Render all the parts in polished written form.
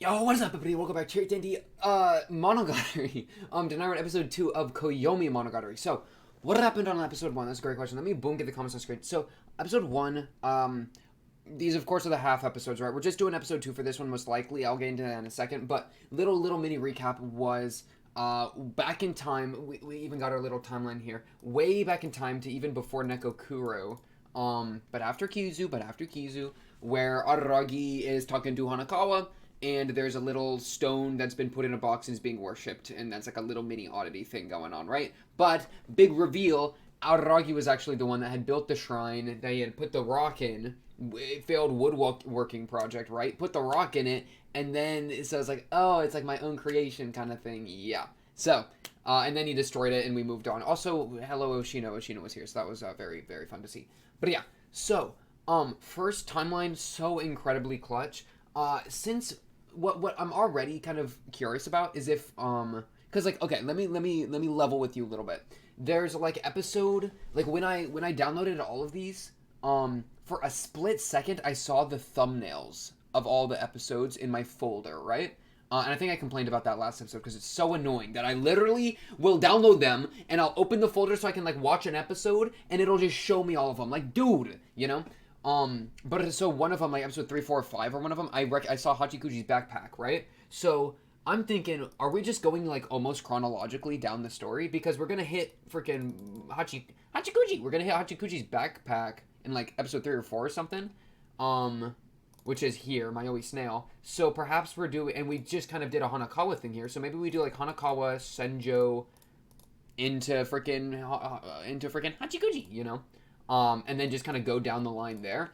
Yo, what is up, everybody? Welcome back to D&D Monogatari. Tonight we're on episode 2 of Koyomimonogatari. So, what happened on episode 1? That's a great question. Let me, boom, get the comments on the screen. So, episode 1, these, of course, are the half episodes, right? We're just doing episode 2 for this one, most likely. I'll get into that in a second. But, little mini recap was, back in time, we even got our little timeline here. Way back in time to even before Nekokuro. But after Kizu, where Araragi is talking to Hanakawa, and there's a little stone that's been put in a box and is being worshipped, and that's like a little mini oddity thing going on, right? But, big reveal, Araragi was actually the one that had built the shrine, that he had put the rock in, failed woodworking project, right? Put the rock in it, and then it says like, oh, it's like my own creation kind of thing, yeah. So, and then he destroyed it, and we moved on. Also, hello Oshino. Oshino was here, so that was very, very fun to see. But yeah, so, first timeline, so incredibly clutch. Since what I'm already kind of curious about is if because like, okay, let me level with you a little bit. There's like episode, like when I downloaded all of these, for a split second I saw the thumbnails of all the episodes in my folder, right? And I think I complained about that last episode because it's so annoying that I literally will download them and I'll open the folder so I can like watch an episode and it'll just show me all of them. Like, dude, you know? But so one of them, like episode 3, 4, 5, or one of them, I saw Hachikuji's backpack, right? So I'm thinking, are we just going like almost chronologically down the story? Because we're gonna hit freaking Hachikuji. We're gonna hit Hachikuji's backpack in like episode 3 or 4 or something. Which is here, Mayoi Snail. So perhaps we're doing, and we just kind of did a Hanakawa thing here. So maybe we do like Hanakawa, Senjo, into freaking Hachikuji, you know? And then just kind of go down the line there.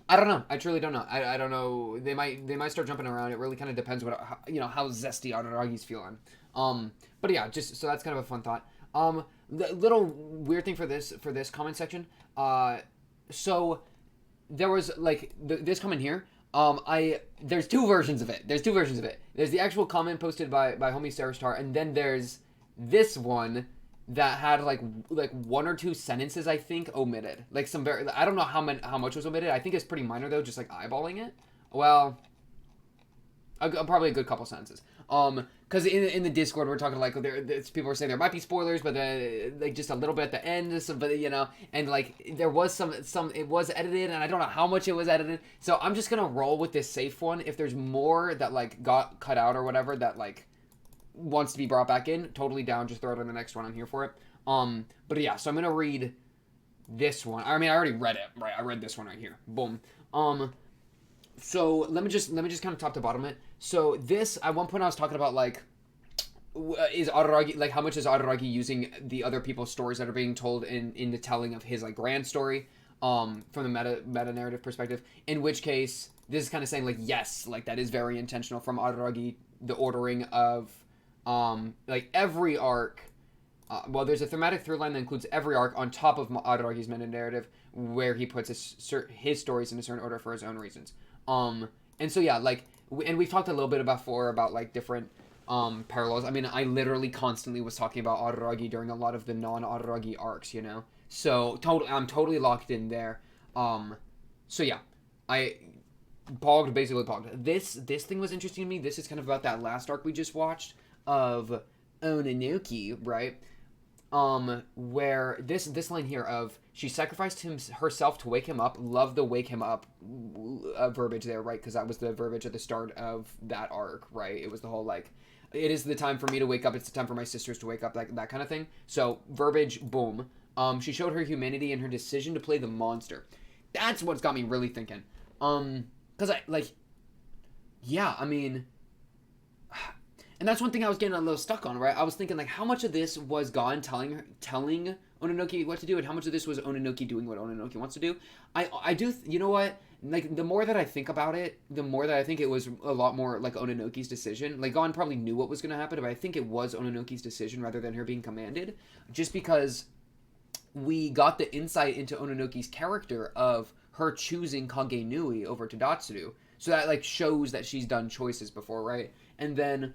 I don't know. I truly don't know. I don't know. They might start jumping around. It really kind of depends how zesty Araragi's feeling. But yeah, just so that's kind of a fun thought. The little weird thing for this comment section. So there was like this comment here. There's two versions of it. There's the actual comment posted by homie Sarastar, and then there's this one that had like one or two sentences I think omitted. Like some very, I don't know how much was omitted. I think it's pretty minor though, just like eyeballing it. Well, probably a good couple sentences. Because in the Discord we're talking like people were saying there might be spoilers, but like just a little bit at the end, but you know, and like there was some it was edited, and I don't know how much it was edited. So I'm just gonna roll with this safe one. If there's more that like got cut out or whatever that like wants to be brought back in, totally down, just throw it on the next one. I'm here for it. But yeah, so I'm gonna read this one. I mean, I already read it, right? I read this one right here. Boom. So let me just kind of top to bottom it. So this, at one point I was talking about like, is Araragi, like how much is Araragi using the other people's stories that are being told in the telling of his like grand story, from the meta narrative perspective, in which case this is kind of saying like, yes, like that is very intentional from Araragi, the ordering of like every arc. Well, there's a thematic through line that includes every arc on top of Araragi's meta narrative, where he puts his stories in a certain order for his own reasons. And so yeah, like, and we've talked a little bit before about like different parallels. I mean, I literally constantly was talking about Araragi during a lot of the non-Araragi arcs, you know. So I'm totally locked in there. So yeah, I basically pogged. This thing was interesting to me. This is kind of about that last arc we just watched of Ononoki, right? Where this line here of she sacrificed herself to wake him up. Love the wake him up verbiage there, right? Because that was the verbiage at the start of that arc, right? It was the whole like, it is the time for me to wake up. It's the time for my sisters to wake up, like that kind of thing. So verbiage, boom. She showed her humanity in her decision to play the monster. That's what's got me really thinking. Because I like, yeah, I mean. And that's one thing I was getting a little stuck on, right? I was thinking, like, how much of this was Gon telling Ononoki what to do, and how much of this was Ononoki doing what Ononoki wants to do? I do, you know what? Like, the more that I think about it, the more that I think it was a lot more, like, Ononoki's decision. Like, Gon probably knew what was going to happen, but I think it was Ononoki's decision rather than her being commanded. Just because we got the insight into Ononoki's character of her choosing Kage Nui over Tadatsuru. So that, like, shows that she's done choices before, right? And then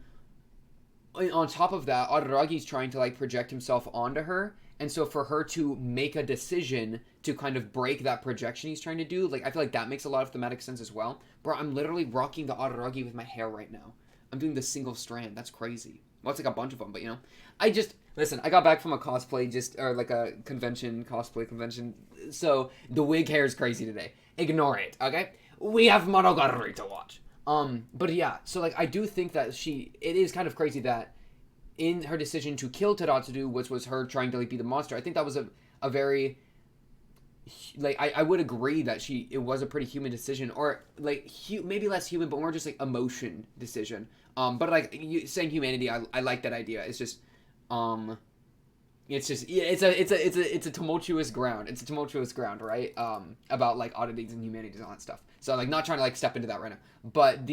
on top of that, Araragi's trying to like project himself onto her, And so for her to make a decision to kind of break that projection he's trying to do, like I feel like that makes a lot of thematic sense as well. Bro, I'm literally rocking the Araragi with my hair right now. I'm doing the single strand. That's crazy. Well, it's like a bunch of them, but listen, I got back from a cosplay or like a cosplay convention. So the wig hair is crazy today. Ignore it, okay? We have Monogatari to watch. But yeah, so like I do think that it is kind of crazy that in her decision to kill Teratsuru, which was her trying to like be the monster, I think that was a very, like I would agree that it was a pretty human decision, or like maybe less human but more just like emotion decision. But like saying humanity, I like that idea. It's just it's a tumultuous ground. It's a tumultuous ground, right? About like oddities and humanities and all that stuff. So like not trying to like step into that right now. But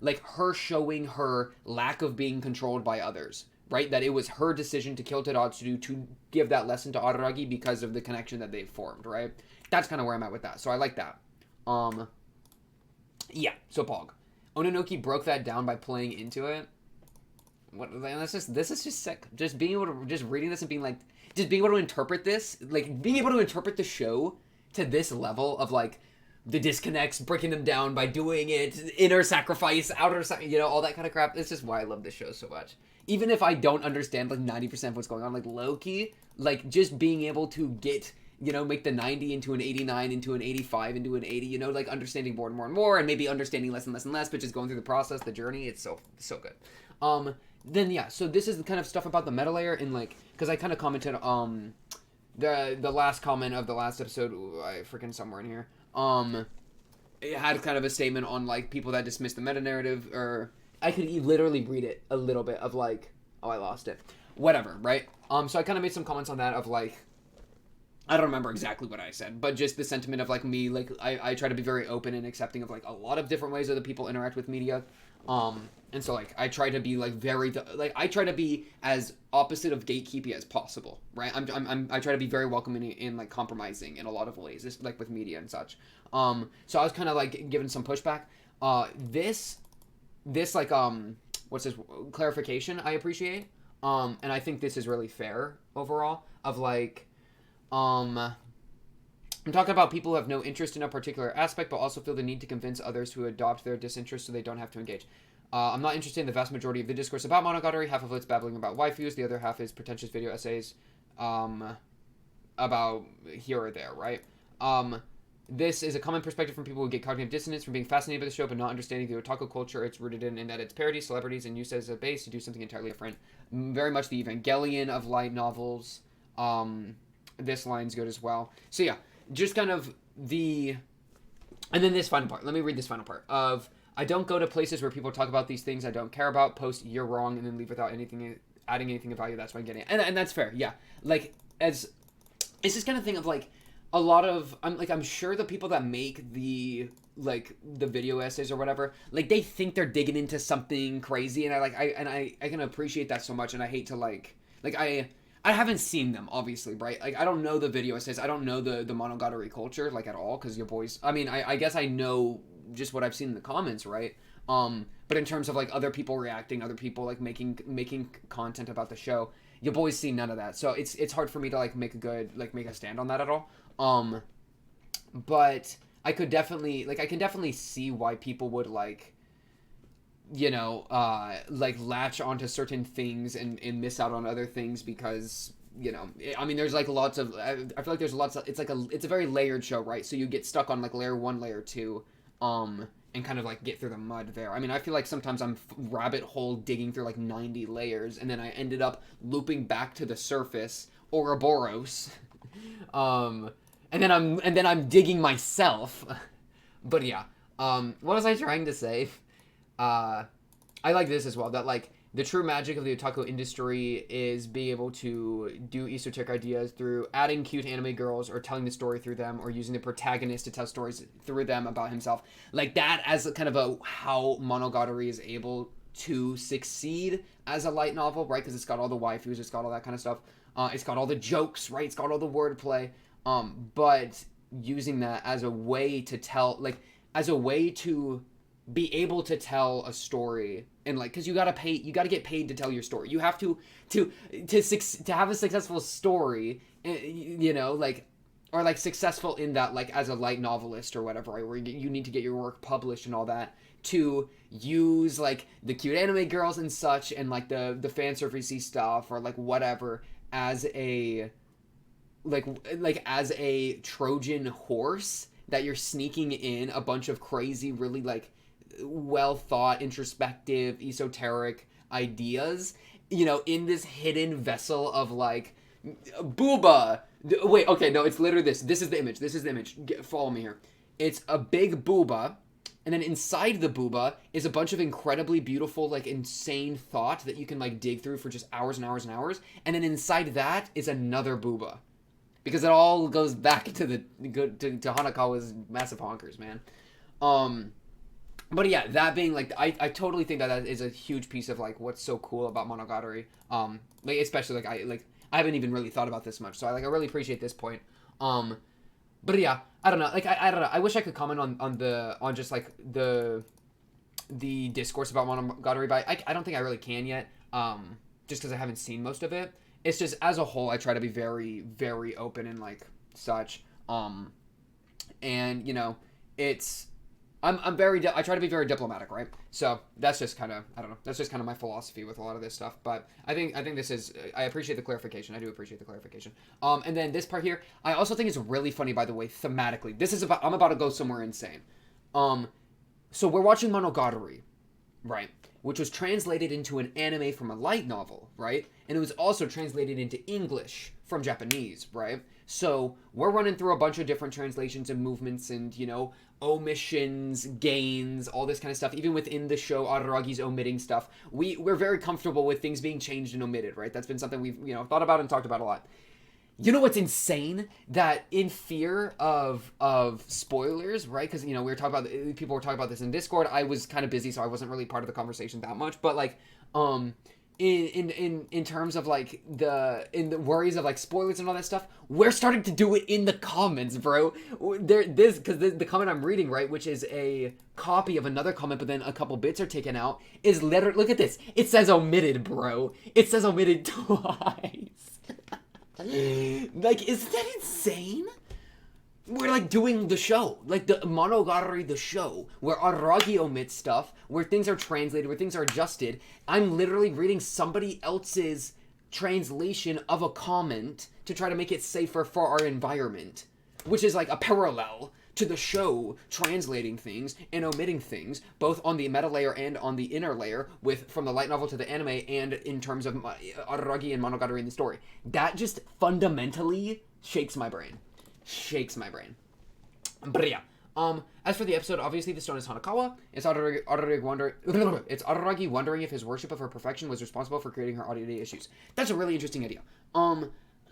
like her showing her lack of being controlled by others, right? That it was her decision to kill Teratsuru to give that lesson to Araragi because of the connection that they've formed, right? That's kind of where I'm at with that. So I like that. Yeah, so Pog. Ononoki broke that down by playing into it. This is just sick. Just being able to just reading this and being like, just being able to interpret this, like being able to interpret the show to this level of like the disconnects, breaking them down by doing it, inner sacrifice, outer, all that kind of crap. It's just why I love this show so much. Even if I don't understand like 90% of what's going on, like low-key, like just being able to get, make the 90 into an 89, into an 85, into an 80, like understanding more and more and more, and maybe understanding less and less and less, but just going through the process, the journey, it's so good. Then yeah, so this is the kind of stuff about the meta layer, and like, because I kind of commented, the last comment of the last episode, I freaking somewhere in here, it had kind of a statement on like people that dismiss the meta narrative, or I could literally read it a little bit of like, oh, I lost it, whatever, right? So I kind of made some comments on that of like, I don't remember exactly what I said, but just the sentiment of like me, like I try to be very open and accepting of like a lot of different ways that people interact with media. And so like I try to be like I try to be as opposite of gatekeepy as possible, right? I try to be very welcoming in like compromising in a lot of ways, just like with media and such. So I was kind of like giving some pushback. This like what's this clarification I appreciate. And I think this is really fair overall of like I'm talking about people who have no interest in a particular aspect, but also feel the need to convince others to adopt their disinterest so they don't have to engage. I'm not interested in the vast majority of the discourse about Monogatari. Half of it's babbling about waifus. The other half is pretentious video essays about here or there, right? This is a common perspective from people who get cognitive dissonance from being fascinated by the show but not understanding the otaku culture it's rooted in, and that it's parodies, celebrities, and used as a base to do something entirely different. Very much the Evangelion of light novels. This line's good as well. So yeah, just kind of and then this final part. Let me read this final part of, I don't go to places where people talk about these things I don't care about, post "you're wrong" and then leave without adding anything of value. That's what I'm getting at. And that's fair. Yeah. Like, it's this kind of thing of like a lot of, I'm sure the people that make the video essays or whatever, like they think they're digging into something crazy, and I can appreciate that so much, and I hate to I haven't seen them, obviously, right? Like, I don't know the video essays. I don't know the Monogatari culture, like, at all, because your boys... I mean, I guess I know just what I've seen in the comments, right? But in terms of, like, other people reacting, other people, like, making content about the show, your boys see none of that. So it's hard for me to, like, make a stand on that at all. But I can definitely see why people would, like... latch onto certain things and miss out on other things because, I mean, there's like lots of, I feel like there's lots of, it's a very layered show, right? So you get stuck on like layer 1, layer 2, and kind of like get through the mud there. I mean, I feel like sometimes I'm rabbit hole digging through like 90 layers and then I ended up looping back to the surface, Ouroboros, and then I'm digging myself. But yeah, what was I trying to say? I like this as well, that like the true magic of the otaku industry is being able to do esoteric ideas through adding cute anime girls or telling the story through them or using the protagonist to tell stories through them about himself. Like that as a kind of how Monogatari is able to succeed as a light novel, right? Because it's got all the waifus, it's got all that kind of stuff. It's got all the jokes, right? It's got all the wordplay. But using that as a way to tell, like, as a way to be able to tell a story, and like, because you gotta get paid to tell your story. You have to have a successful story, you know, like, or like successful in that, like, as a light novelist or whatever, right, where you need to get your work published and all that, to use like the cute anime girls and such, and like the fan servicey stuff, or like whatever, as a as a Trojan horse that you're sneaking in a bunch of crazy, really like well thought, introspective, esoteric ideas, you know, in this hidden vessel of like booba. Wait, okay, no, it's literally this. This is the image. Follow me here. It's a big booba, and then inside the booba is a bunch of incredibly beautiful, like, insane thought that you can like dig through for just hours and hours and hours. And then inside that is another booba, because it all goes back to the to Hanakawa's massive honkers, man. But yeah, that being like, I totally think that is a huge piece of like what's so cool about Monogatari. Like, especially like I haven't even really thought about this much, so I really appreciate this point. But yeah, I don't know. Like, I don't know. I wish I could comment on just like the discourse about Monogatari, but I don't think I really can yet. Just because I haven't seen most of it. It's just, as a whole, I try to be very, very open and like such. And you know, it's I try to be very diplomatic, right? So that's just kind of, I don't know. That's just kind of my philosophy with a lot of this stuff. But I think this is, I appreciate the clarification. I do appreciate the clarification. And then this part here, I also think is really funny, by the way, thematically. I'm about to go somewhere insane. So we're watching Monogatari, right? Which was translated into an anime from a light novel, right? And it was also translated into English from Japanese, right? So we're running through a bunch of different translations and movements and, you know, omissions, gains, all this kind of stuff. Even within the show, Araragi's omitting stuff. We're very comfortable with things being changed and omitted, right? That's been something we've, you know, thought about and talked about a lot. You know what's insane? That in fear of spoilers, right? Because, you know, people were talking about this in Discord. I was kind of busy, so I wasn't really part of the conversation that much. But like, in terms of like the worries of like spoilers and all that stuff, we're starting to do it in the comments, bro. The comment I'm reading, right, which is a copy of another comment, but then a couple bits are taken out, is literally, look at this. It says omitted, bro. It says omitted twice. Like, isn't that insane? We're like doing the show, like the Monogatari, the show, where Araragi omits stuff, where things are translated, where things are adjusted. I'm literally reading somebody else's translation of a comment to try to make it safer for our environment, which is like a parallel to the show translating things and omitting things, both on the meta layer and on the inner layer, from the light novel to the anime, and in terms of Araragi and Monogatari in the story. That just fundamentally shakes my brain. But yeah, as for the episode, obviously the stone is Hanakawa. It's Araragi wondering if his worship of her perfection was responsible for creating her oddity issues. That's a really interesting idea.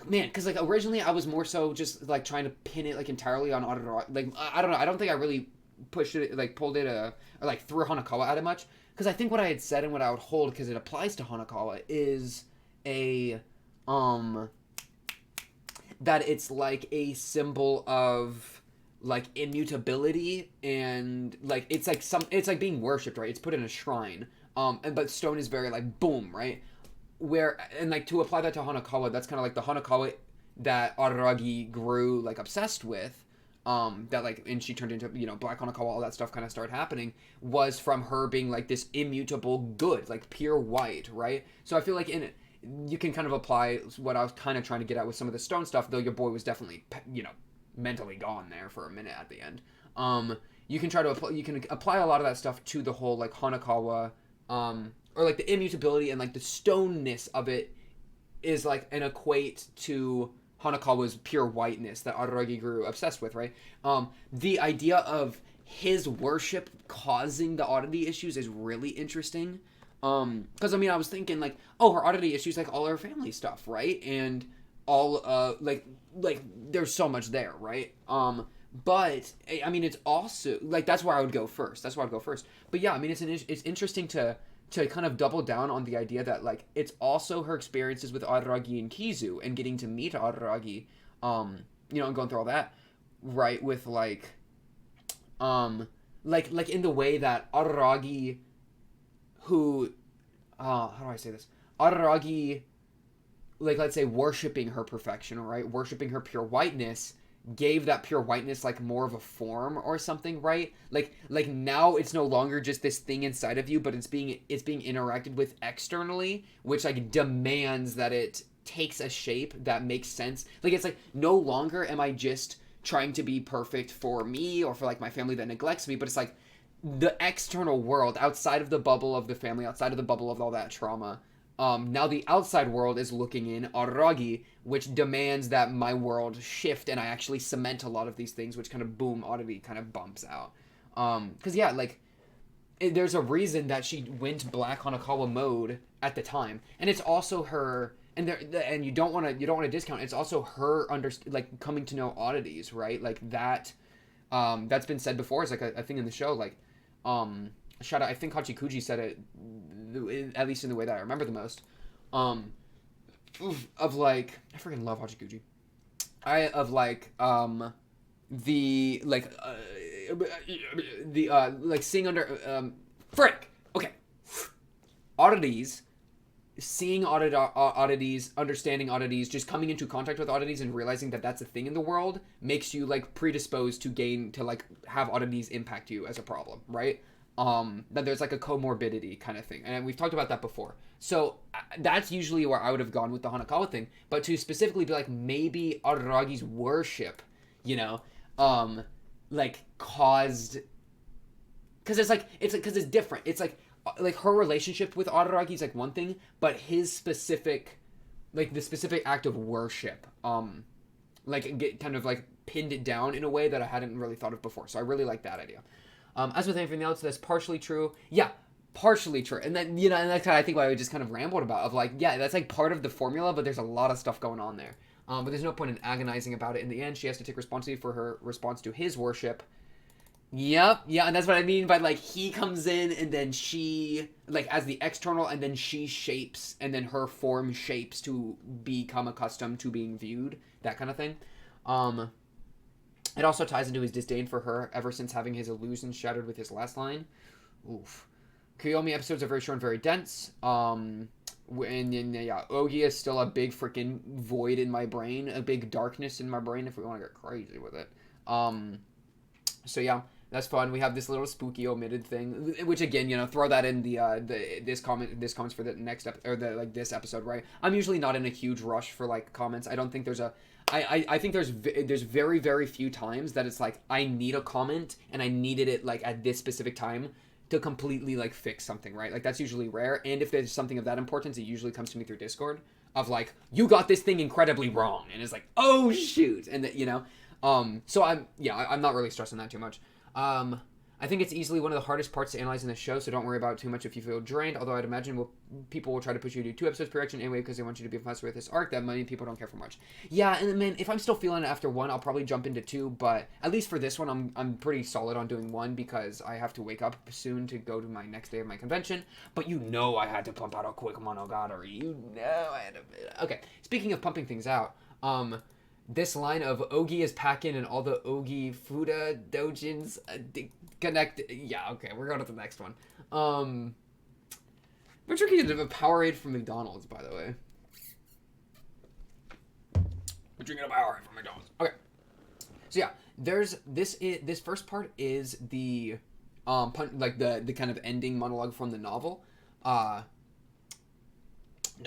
Man, because like originally I was more so just like trying to pin it like entirely on Araragi. Like, I don't know. I don't think I really pushed it, like pulled it or like threw Hanakawa at it much. Because I think what I had said and what I would hold, because it applies to Hanakawa, is that it's like a symbol of like immutability, and like it's like being worshipped, right? It's put in a shrine. But stone is very like boom, right? And like to apply that to Hanakawa, that's kind of like the Hanakawa that Araragi grew like obsessed with, that like, and she turned into, you know, Black Hanakawa, all that stuff kind of started happening, was from her being like this immutable good, like pure white, right? So I feel like in it, you can kind of apply what I was kind of trying to get at with some of the stone stuff, though your boy was definitely, you know, mentally gone there for a minute at the end. You can apply a lot of that stuff to the whole like Hanakawa, or like the immutability and like the stoneness of it is like an equate to Hanakawa's pure whiteness that Araragi grew obsessed with, right? The idea of his worship causing the oddity issues is really interesting. Because I mean, I was thinking like, oh, her oddity issues, like all her family stuff, right? And all, like there's so much there, right? But I mean, it's also like, that's where I would go first. But yeah, I mean, it's interesting to kind of double down on the idea that like it's also her experiences with Araragi and Kizu, and getting to meet Araragi, you know, and going through all that, right? With like, like in the way that Araragi, who, how do I say this? Araragi, like, let's say, worshiping her perfection, right? Worshiping her pure whiteness, gave that pure whiteness like more of a form or something, right? Like now it's no longer just this thing inside of you, but it's being interacted with externally, which like demands that it takes a shape that makes sense. Like, it's like no longer am I just trying to be perfect for me or for like my family that neglects me, but it's like the external world outside of the bubble of the family, outside of the bubble of all that trauma. Now the outside world is looking in Aragi, which demands that my world shift and I actually cement a lot of these things, which kind of boom, oddity kind of bumps out. Because yeah, like there's a reason that she went Black Hanakawa mode at the time, and it's also her. And you don't want to discount. It's also her like coming to know oddities, right? Like that. That's been said before. It's like a thing in the show. Like, shout out. I think Hachikuji said it, at least in the way that I remember the most. Of like, I freaking love Hachikuji. Like seeing under frick. Okay, oddities. Seeing oddities, understanding oddities, just coming into contact with oddities and realizing that that's a thing in the world makes you like predisposed to like have oddities impact you as a problem, right? That there's like a comorbidity kind of thing, and we've talked about that before. So that's usually where I would have gone with the Hanakawa thing, but to specifically be like maybe Araragi's worship, like caused, because it's different. It's like her relationship with Araragi is like one thing, but his specific, like the specific act of worship, like get kind of like pinned it down in a way that I hadn't really thought of before. So I really like that idea. As with anything else, that's partially true. Yeah, partially true. And then, and that's kind of, I think what I just kind of rambled about of like, yeah, that's like part of the formula, but there's a lot of stuff going on there. But there's no point in agonizing about it. In the end, she has to take responsibility for her response to his worship. Yep, yeah, and that's what I mean by like he comes in and then she like as the external, and then she shapes, and then her form shapes to become accustomed to being viewed, that kind of thing. It also ties into his disdain for her ever since having his illusions shattered with his last line. Oof. Koyomi episodes are very short and very dense. And yeah, Ogi is still a big freaking void in my brain, a big darkness in my brain if we want to get crazy with it. So yeah, that's fun. We have this little spooky omitted thing, which again, throw that in this comments for the next this episode, right? I'm usually not in a huge rush for like comments. I don't think there's I think there's very, very few times that it's like I need a comment and I needed it like at this specific time to completely like fix something, right? Like that's usually rare. And if there's something of that importance, it usually comes to me through Discord of like, you got this thing incredibly wrong, and it's like, oh shoot, and so I'm not really stressing that too much. I think it's easily one of the hardest parts to analyze in the show, so don't worry about it too much if you feel drained, although I'd imagine people will try to push you to do 2 episodes per action anyway because they want you to be faster with this arc that many people don't care for much. Yeah, and man, if I'm still feeling it after 1, I'll probably jump into 2, but at least for this one, I'm pretty solid on doing 1 because I have to wake up soon to go to my next day of my convention, but I had to pump out a quick monogatari. I had to... Okay, speaking of pumping things out, this line of Ogi is packing and all the Ogi Fuda dojins connect. Yeah, okay, we're going to the next one. We're drinking a Powerade from McDonald's, by the way. We're drinking a Powerade from McDonald's. Okay. So yeah, this first part is the the kind of ending monologue from the novel. No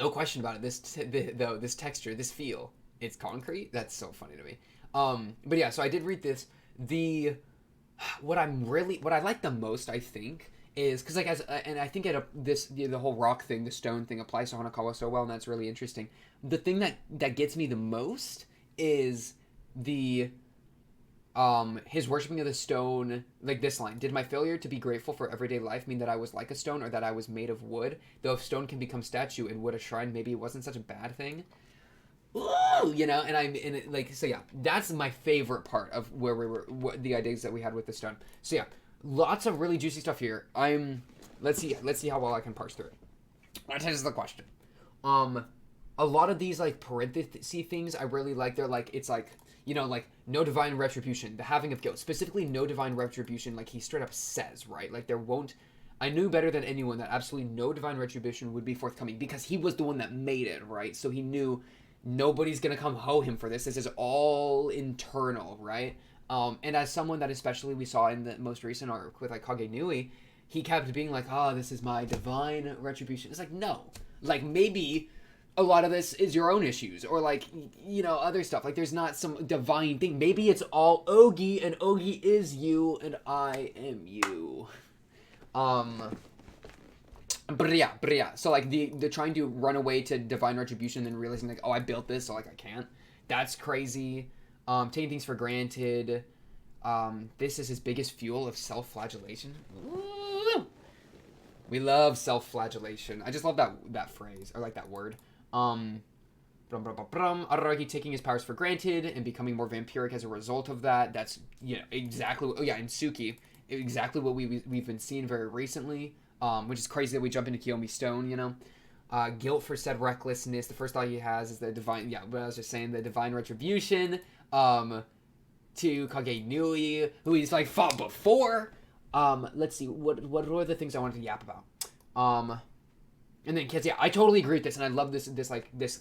question about it. This texture, this feel. It's concrete. That's so funny to me. But yeah, so I did read this. What I like the most, I think, is because and I think the whole rock thing, the stone thing applies to Hanakawa so well, and that's really interesting. The thing that gets me the most is his worshipping of the stone, like this line: did my failure to be grateful for everyday life mean that I was like a stone, or that I was made of wood? Though if stone can become statue and wood a shrine, maybe it wasn't such a bad thing. Ooh, so yeah, that's my favorite part of where we were, the ideas that we had with the stone. So yeah, lots of really juicy stuff here. Let's see how well I can parse through it. That is the question. A lot of these like parenthesis things I really like. They're like, it's like, like no divine retribution, the having of guilt, specifically no divine retribution, like he straight up says, right? Like there won't. I knew better than anyone that absolutely no divine retribution would be forthcoming because he was the one that made it, right? So he knew nobody's gonna come hoe him for this. This is all internal, right? And as someone that especially we saw in the most recent arc with like Kagenui, he kept being like, "Oh, this is my divine retribution." It's like, no, like maybe a lot of this is your own issues or like other stuff. Like there's not some divine thing. Maybe it's all Ogi and Ogi is you and I am you. But yeah. So like the trying to run away to divine retribution and then realizing like, oh, I built this, so like I can't. That's crazy. Taking things for granted. This is his biggest fuel of self-flagellation. Woo! We love self-flagellation. I just love that phrase or like that word. Araragi taking his powers for granted and becoming more vampiric as a result of that. That's exactly. Oh yeah, and Suki, exactly what we've been seeing very recently. Which is crazy that we jump into Koyomi Stone. Guilt for said recklessness. The first thought he has is the divine. Yeah, what I was just saying, the divine retribution. To Kagenui, who he's like fought before. Let's see what are the things I wanted to yap about. And then kids, yeah, I totally agree with this, and I love this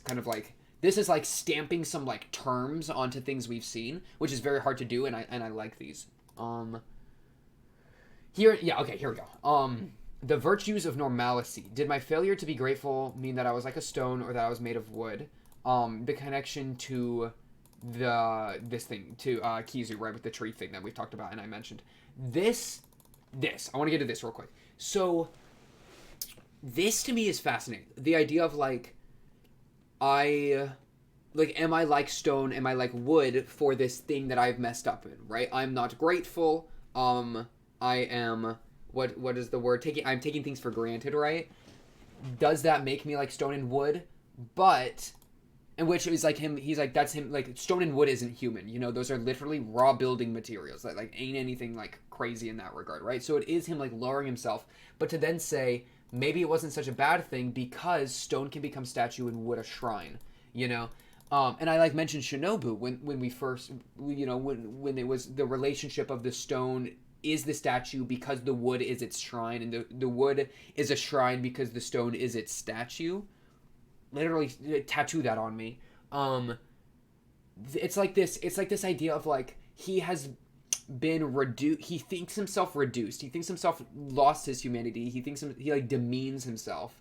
kind of like this is like stamping some like terms onto things we've seen, which is very hard to do, and I like these. Here we go. The virtues of normalcy. Did my failure to be grateful mean that I was like a stone or that I was made of wood? The connection to this thing to Kizu, right, with the tree thing that we've talked about and I mentioned. This I want to get to this real quick. So this to me is fascinating. The idea of like am I like stone, am I like wood for this thing that I've messed up in, right? I'm not grateful. I am what is the word? I'm taking things for granted, right? Does that make me like stone and wood? But and which is like him, he's like, that's him, like stone and wood isn't human, those are literally raw building materials that like ain't anything like crazy in that regard, right? So it is him like lowering himself, but to then say maybe it wasn't such a bad thing because stone can become statue and wood a shrine, and I like mentioned Shinobu when we first, when it was the relationship of the stone is the statue because the wood is its shrine, and the wood is a shrine because the stone is its statue. Literally tattoo that on me. It's like this idea of like he has been reduced. He thinks himself reduced. He thinks himself lost his humanity. He like demeans himself.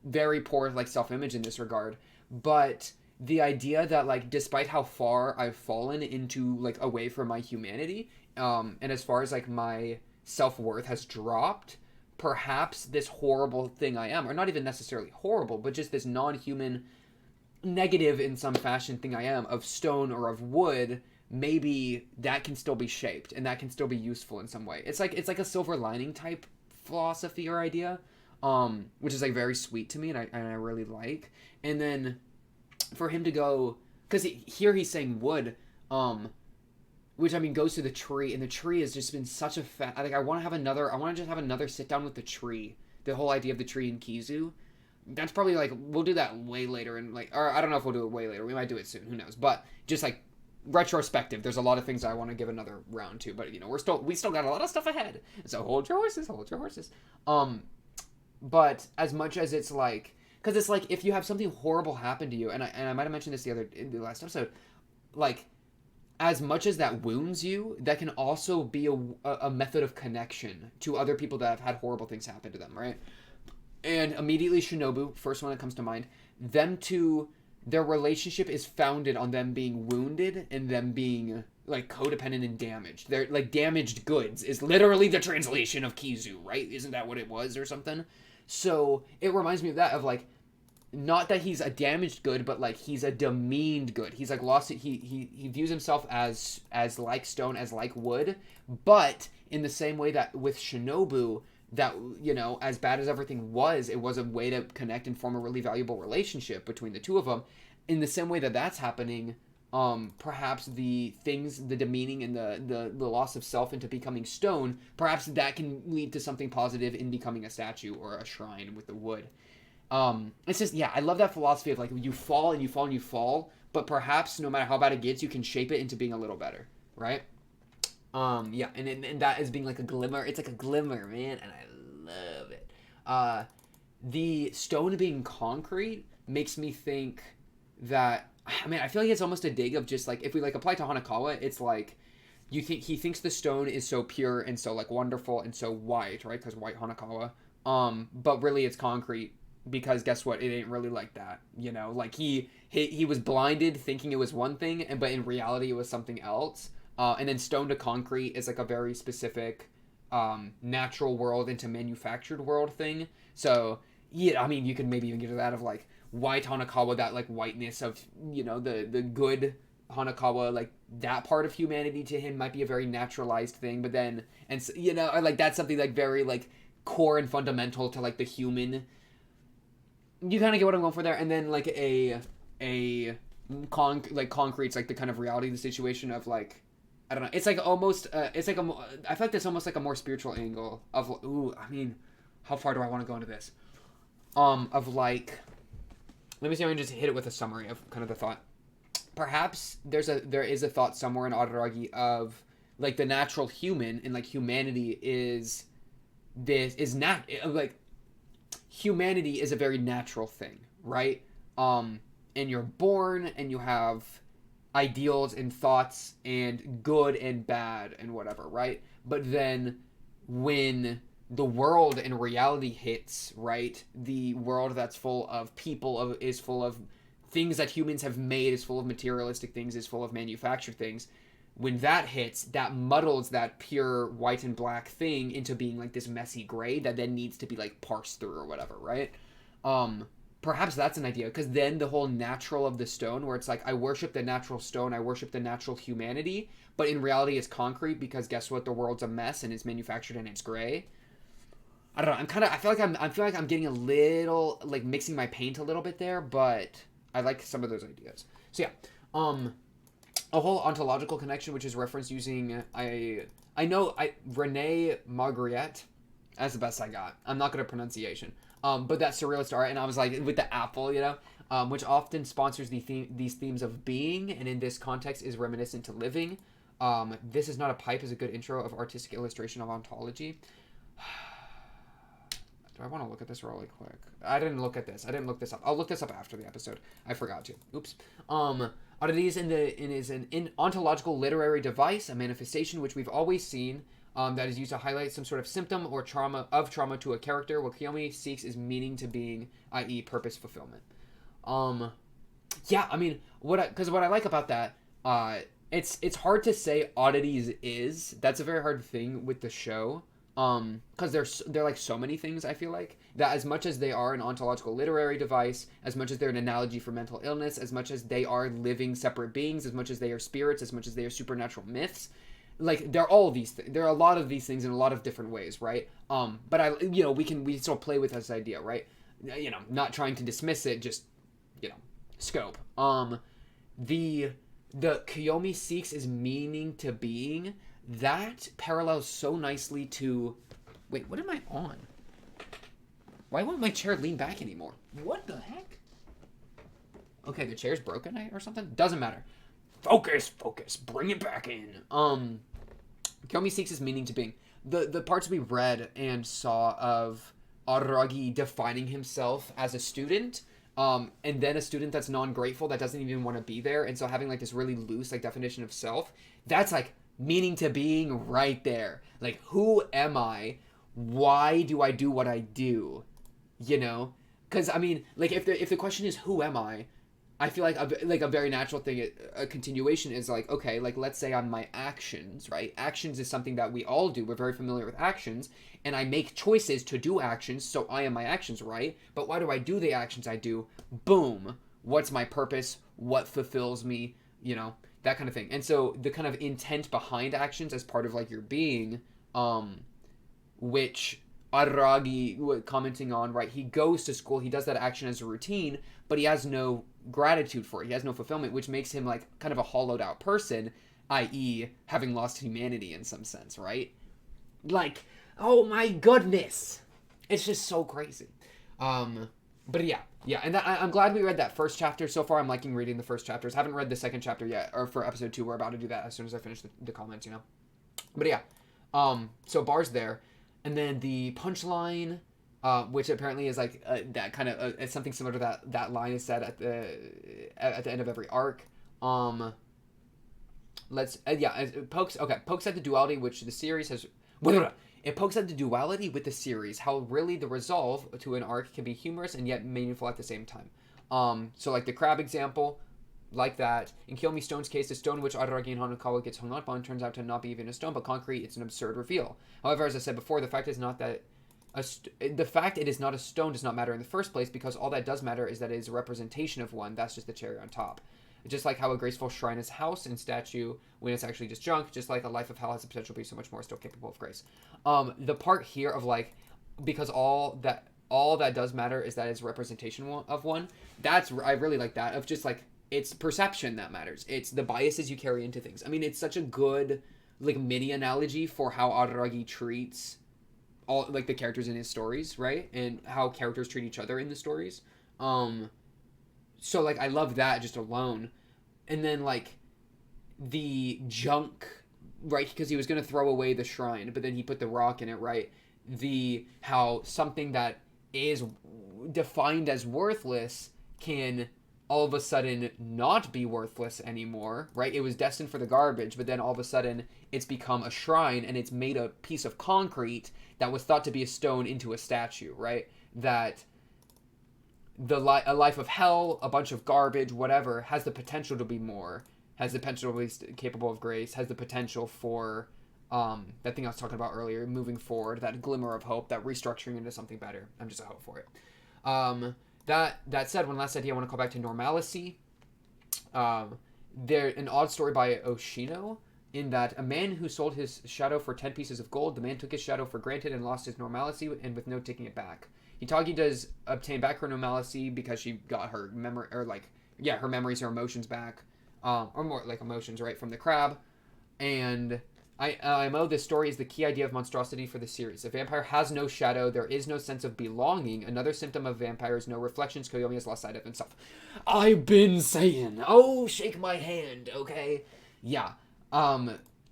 Very poor like self-image in this regard. But the idea that like despite how far I've fallen into like away from my humanity, and as far as like my self-worth has dropped, perhaps this horrible thing I am, or not even necessarily horrible, but just this non-human, negative in some fashion thing I am, of stone or of wood, maybe that can still be shaped, and that can still be useful in some way. It's like a silver lining type philosophy or idea, which is like very sweet to me, and I really like. And then for him to go, because here he's saying wood, which I mean goes to the tree, and the tree has just been such a like I want to just have another sit down with the tree. The whole idea of the tree in Kizu. That's probably like we'll do that way later, and like, or I don't know if we'll do it way later. We might do it soon. Who knows? But just like retrospective, there's a lot of things I want to give another round to. But we still got a lot of stuff ahead. So hold your horses. But as much as it's like, because it's like if you have something horrible happen to you, and I might have mentioned this in the last episode, like, as much as that wounds you, that can also be a method of connection to other people that have had horrible things happen to them, right? And immediately Shinobu, first one that comes to mind, their relationship is founded on them being wounded and them being like codependent and damaged. They're like damaged goods is literally the translation of Kizu, right? Isn't that what it was or something? So it reminds me of that, of like, not that he's a damaged good, but like he's a demeaned good. He's like lost it. He views himself as like stone, as like wood, but in the same way that with Shinobu, that as bad as everything was, it was a way to connect and form a really valuable relationship between the two of them. In the same way that that's happening, perhaps the demeaning and the loss of self into becoming stone, perhaps that can lead to something positive in becoming a statue or a shrine with the wood. It's just, yeah, I love that philosophy of like you fall and you fall and you fall, but perhaps no matter how bad it gets, you can shape it into being a little better, right? Yeah, and that is being like a glimmer. It's like a glimmer, man, and I love it. The stone being concrete makes me think that, I mean, I feel like it's almost a dig of just like, if we like apply to Hanakawa, it's like he thinks the stone is so pure and so like wonderful and so white, right? Because white Hanakawa. But really it's concrete, because guess what? It ain't really like that, you know. Like he was blinded thinking it was one thing, but in reality it was something else. And then stone to concrete is like a very specific natural world into manufactured world thing. So yeah, I mean, you could maybe even get to that of like white Hanakawa, that like whiteness of, you know, the good Hanakawa, like that part of humanity to him might be a very naturalized thing, but then, and you know, like that's something like very like core and fundamental to like the human. You kind of get what I'm going for there. And then like concrete's like the kind of reality of the situation of like, I don't know. It's like almost. It's like I feel like that's almost like a more spiritual angle of. Ooh, I mean, how far do I want to go into this? Of like, let me see if I can just hit it with a summary of kind of the thought. Perhaps there is a thought somewhere in Araragi of like the natural human, and like humanity is like humanity is a very natural thing, right? And you're born and you have ideals and thoughts and good and bad and whatever, right? But then when the world and reality hits, right? The world that's full of people is full of things that humans have made, is full of materialistic things, is full of manufactured things. When that hits, that muddles that pure white and black thing into being like this messy gray that then needs to be like parsed through or whatever, right? Perhaps that's an idea, because then the whole natural of the stone, where it's like, I worship the natural stone, I worship the natural humanity, but in reality it's concrete, because guess what? The world's a mess and it's manufactured and it's gray. I don't know. I feel like I'm getting a little like mixing my paint a little bit there, but I like some of those ideas. So yeah, a whole ontological connection, which is referenced using Rene Magritte. That's the best I got. I'm not good at pronunciation. But that surrealist art, and I was like, with the apple, you know, which often sponsors these themes of being, and in this context is reminiscent to living. This is not a pipe is a good intro of artistic illustration of ontology. Do I want to look at this really quick? I didn't look at this. I didn't look this up. I'll look this up after the episode. I forgot to. Oops. Oddities is an ontological literary device, a manifestation which we've always seen, that is used to highlight some sort of symptom or trauma to a character. What Koyomi seeks is meaning to being, i.e., purpose fulfillment. Yeah, I mean, what I like about that, it's hard to say oddities is. That's a very hard thing with the show. Because they're like so many things. I feel like that as much as they are an ontological literary device, as much as they're an analogy for mental illness, as much as they are living separate beings, as much as they are spirits, as much as they are supernatural myths, like they're all these there are a lot of these things in a lot of different ways, right? But we still play with this idea, right? You know, not trying to dismiss it, just, you know, scope. The Koyomi seeks is meaning to being. That parallels so nicely to... Wait, what am I on? Why won't my chair lean back anymore? What the heck? Okay, the chair's broken or something? Doesn't matter. Focus. Bring it back in. Koyomi seeks his meaning to being. The parts we read and saw of Araragi defining himself as a student, and then a student that's non-grateful, that doesn't even want to be there, and so having like this really loose like definition of self, that's like meaning to being right there. Like, who am I? Why do I do what I do? You know? Because, I mean, like, if the question is, who am I feel like a very natural thing, a continuation is like, okay, like, let's say I'm my actions, right? Actions is something that we all do. We're very familiar with actions, and I make choices to do actions, so I am my actions, right? But why do I do the actions I do? Boom. What's my purpose? What fulfills me? You know? That kind of thing. And so the kind of intent behind actions as part of like your being, which Araragi commenting on, right? He goes to school, he does that action as a routine, but he has no gratitude for it. He has no fulfillment, which makes him like kind of a hollowed out person, i.e. having lost humanity in some sense, right? Like, oh my goodness. It's just so crazy. But yeah, and I'm glad we read that first chapter. So far, I'm liking reading the first chapters. Haven't read the second chapter yet, or for episode 2. We're about to do that as soon as I finish the comments, you know. But yeah, so bars there, and then the punchline, which apparently is like that kind of it's something similar to that line is said at the end of every arc. It pokes at the duality which the series has. It pokes at the duality with the series, how really the resolve to an arc can be humorous and yet meaningful at the same time. So like the crab example, like that. In Kiyomi Stone's case, the stone which Araragi and Hanakawa gets hung up on turns out to not be even a stone, but concrete. It's an absurd reveal. However, as I said before, the fact is not that the fact it is not a stone does not matter in the first place, because all that does matter is that it is a representation of one. That's just the cherry on top. Just like how a graceful shrine is house and statue when it's actually just junk, just like a life of hell has the potential to be so much more, still capable of grace. The part here of like, because all that does matter is that it's a representation of one. I really like that, of just like, it's perception that matters. It's the biases you carry into things. I mean, it's such a good like mini analogy for how Araragi treats all like the characters in his stories, right? And how characters treat each other in the stories. So, like, I love that just alone. And then, like, the junk, right? Because he was going to throw away the shrine, but then he put the rock in it, right? How something that is defined as worthless can all of a sudden not be worthless anymore, right? It was destined for the garbage, but then all of a sudden it's become a shrine and it's made a piece of concrete that was thought to be a stone into a statue, right? That a life of hell, a bunch of garbage, whatever, has the potential to be more, has the potential to be capable of grace, has the potential for that thing I was talking about earlier, moving forward, that glimmer of hope, that restructuring into something better. I'm just a hope for it. That said, one last idea I want to call back to normalcy. There an odd story by Oshino, in that a man who sold his shadow for 10 pieces of gold, the man took his shadow for granted and lost his normalcy, and with no taking it back. Hitagi does obtain back her normalcy because she got her memory, or her memories, her emotions back, or more like emotions, right, from the crab. And IMO, this story is the key idea of monstrosity for the series. A vampire has no shadow, there is no sense of belonging. Another symptom of vampire is no reflections. Koyomi has lost sight of himself. I've been saying, oh, shake my hand, okay? Yeah.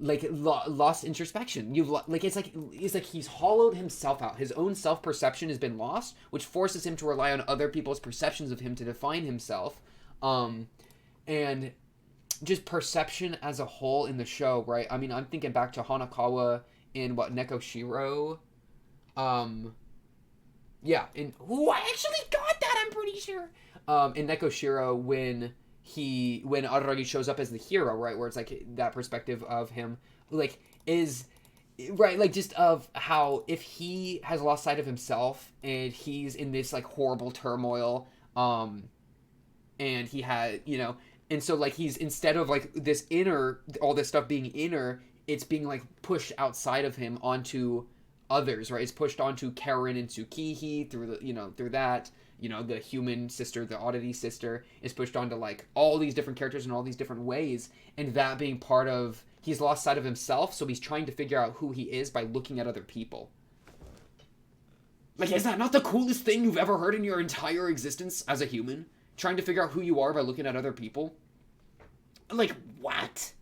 Lost introspection. It's like he's hollowed himself out. His own self-perception has been lost, which forces him to rely on other people's perceptions of him to define himself. And just perception as a whole in the show, right? I mean, I'm thinking back to Hanakawa in Neko Shiro. Yeah, I actually got that, I'm pretty sure. In Neko Shiro, when Araragi shows up as the hero, right, where it's like that perspective of him, like, is right, like, just of how if he has lost sight of himself and he's in this like horrible turmoil, and he had, and so like he's, instead of like this inner, all this stuff being inner, it's being like pushed outside of him onto others, right? It's pushed onto Karen and Tsukihi through through that. The human sister, the oddity sister, is pushed onto like all these different characters in all these different ways, and that being part of, he's lost sight of himself, so he's trying to figure out who he is by looking at other people. Like, is that not the coolest thing you've ever heard in your entire existence as a human? Trying to figure out who you are by looking at other people? Like, what?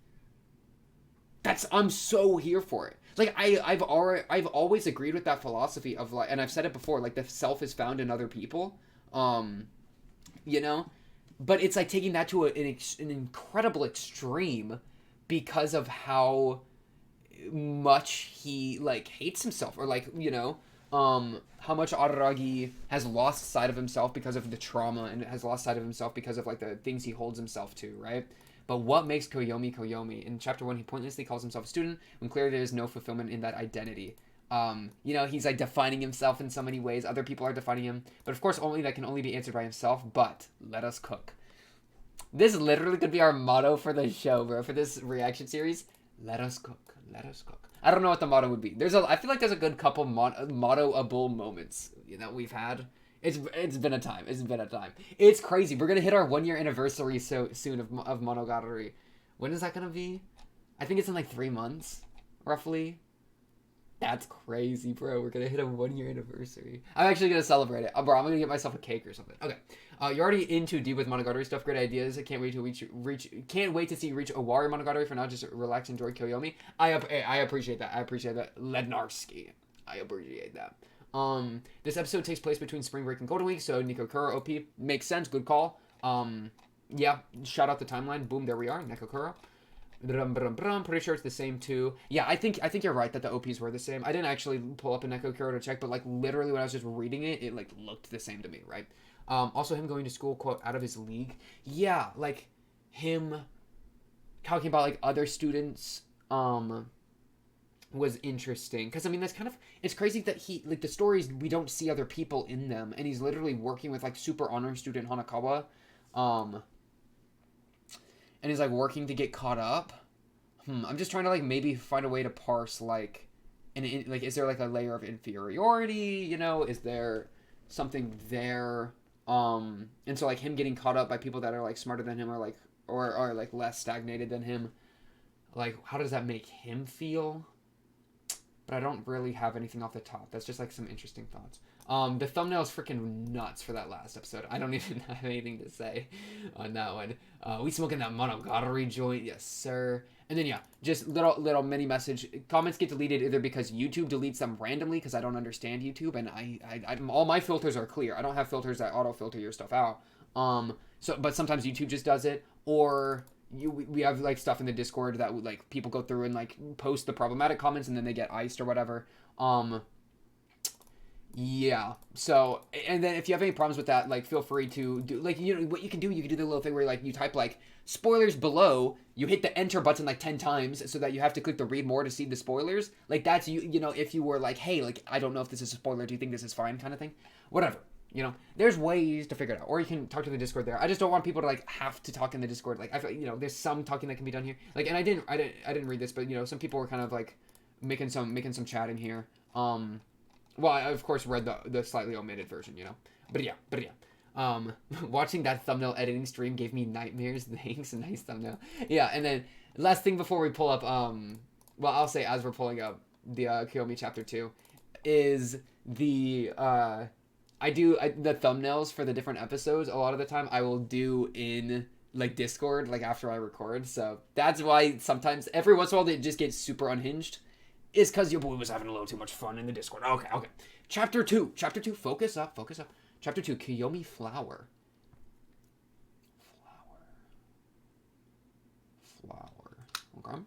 I'm so here for it. Like, I've always agreed with that philosophy of, like, and I've said it before, like, the self is found in other people. But it's like taking that to an incredible extreme because of how much he, like, hates himself, or, like, how much Araragi has lost sight of himself because of the trauma, and has lost sight of himself because of, like, the things he holds himself to, right? But what makes Koyomi Koyomi? In Chapter 1, he pointlessly calls himself a student, when clearly there is no fulfillment in that identity. He's, like, defining himself in so many ways. Other people are defining him. But, of course, that can only be answered by himself. But, let us cook. This literally could be our motto for the show, bro. For this reaction series. Let us cook. Let us cook. I don't know what the motto would be. I feel like there's a good couple motto-able moments that we've had. It's been a time. It's crazy. We're gonna hit our 1 year anniversary so soon of Monogatari. When is that gonna be? I think it's in like 3 months, roughly. That's crazy, bro. We're gonna hit a 1 year anniversary. I'm actually gonna celebrate it. Bro, I'm gonna get myself a cake or something. Okay. You're already in too deep with Monogatari stuff. Great ideas. I can't wait to reach. Can't wait to see you reach Owari Monogatari. For now, just relax, enjoy Koyomi. I appreciate that. I appreciate that. Lednarski. I appreciate that. This episode takes place between spring break and Golden Week, so Nikokura OP makes sense. Good call. Yeah. Shout out the timeline. Boom. There we are. Nikokura. Pretty sure it's the same too. Yeah, I think you're right that the OPs were the same. I didn't actually pull up a Neko Kuro to check, but like literally when I was just reading it, it like looked the same to me, right? Also him going to school, quote, out of his league. Yeah, like him talking about like other students was interesting. Because I mean that's kind of, it's crazy that he, like the stories, we don't see other people in them, and he's literally working with like super honor student Hanakawa. And he's like working to get caught up. I'm just trying to like maybe find a way to parse like, like is there like a layer of inferiority? You know, is there something there? And so like him getting caught up by people that are like smarter than him or like or like less stagnated than him. Like how does that make him feel? But I don't really have anything off the top. That's just like some interesting thoughts. The thumbnail is freaking nuts for that last episode. I don't even have anything to say on that one. We smoking that monogatari joint, yes sir. And then yeah, just little mini message. Comments get deleted either because YouTube deletes them randomly because I don't understand YouTube, and I all my filters are clear. I don't have filters that auto filter your stuff out. But sometimes YouTube just does it, or we have like stuff in the Discord that like people go through and like post the problematic comments and then they get iced or whatever. Yeah. So, and then if you have any problems with that, like feel free to do like, you know, what you can do the little thing where like you type like spoilers below, you hit the enter button like 10 times so that you have to click the read more to see the spoilers. Like that's you know, if you were like, hey, like I don't know if this is a spoiler, do you think this is fine kind of thing? Whatever. You know, there's ways to figure it out, or you can talk to the Discord there. I just don't want people to like have to talk in the Discord. Like I feel, you know, there's some talking that can be done here. Like, and I didn't read this, but you know, some people were kind of like making some chat in here. Well, I of course read the slightly omitted version, you know, but yeah. Watching that thumbnail editing stream gave me nightmares. Thanks, a nice thumbnail. Yeah, and then last thing before we pull up, well, I'll say as we're pulling up the Koyomi chapter 2, is the the thumbnails for the different episodes. A lot of the time I will do in like Discord, like after I record. So that's why sometimes every once in a while it just gets super unhinged. Is because your boy was having a little too much fun in the Discord. Okay. Chapter 2. Focus up. Chapter 2, Koyomi Flower. Okay.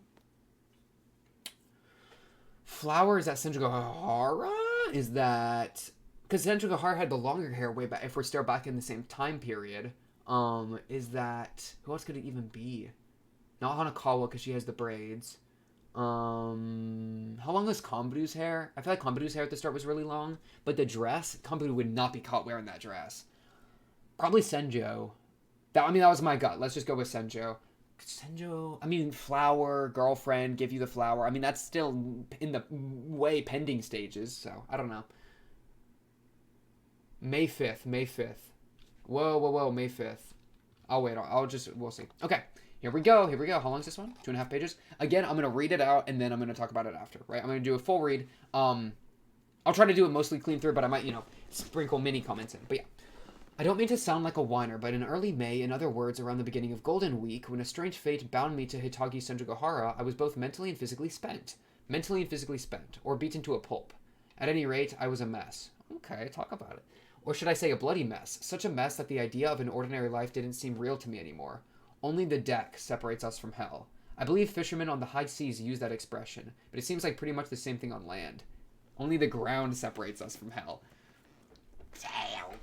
Flower, is that Senjugahara? Is that... Because Senjugahara had the longer hair way back, if we're still back in the same time period. Is that... Who else could it even be? Not Hanakawa, because she has the braids. How long was Komburu's hair? I feel like Komburu's hair at the start was really long, but the dress, Komburu would not be caught wearing that dress. Probably Senjo. That was my gut. Let's just go with Senjo. Flower, girlfriend, give you the flower. I mean, that's still in the way pending stages, so I don't know. May 5th. Whoa, May 5th. I'll wait. We'll see. Okay. Here we go. How long is this one? 2.5 pages. Again, I'm going to read it out, and then I'm going to talk about it after, right? I'm going to do a full read. I'll try to do it mostly clean through, but I might, sprinkle mini comments in. But yeah. I don't mean to sound like a whiner, but in early May, in other words, around the beginning of Golden Week, when a strange fate bound me to Hitagi Senjugahara, I was both mentally and physically spent. Or beaten to a pulp. At any rate, I was a mess. Okay, talk about it. Or should I say a bloody mess? Such a mess that the idea of an ordinary life didn't seem real to me anymore. Only the deck separates us from hell. I believe fishermen on the high seas use that expression, but it seems like pretty much the same thing on land. Only the ground separates us from hell. Damn.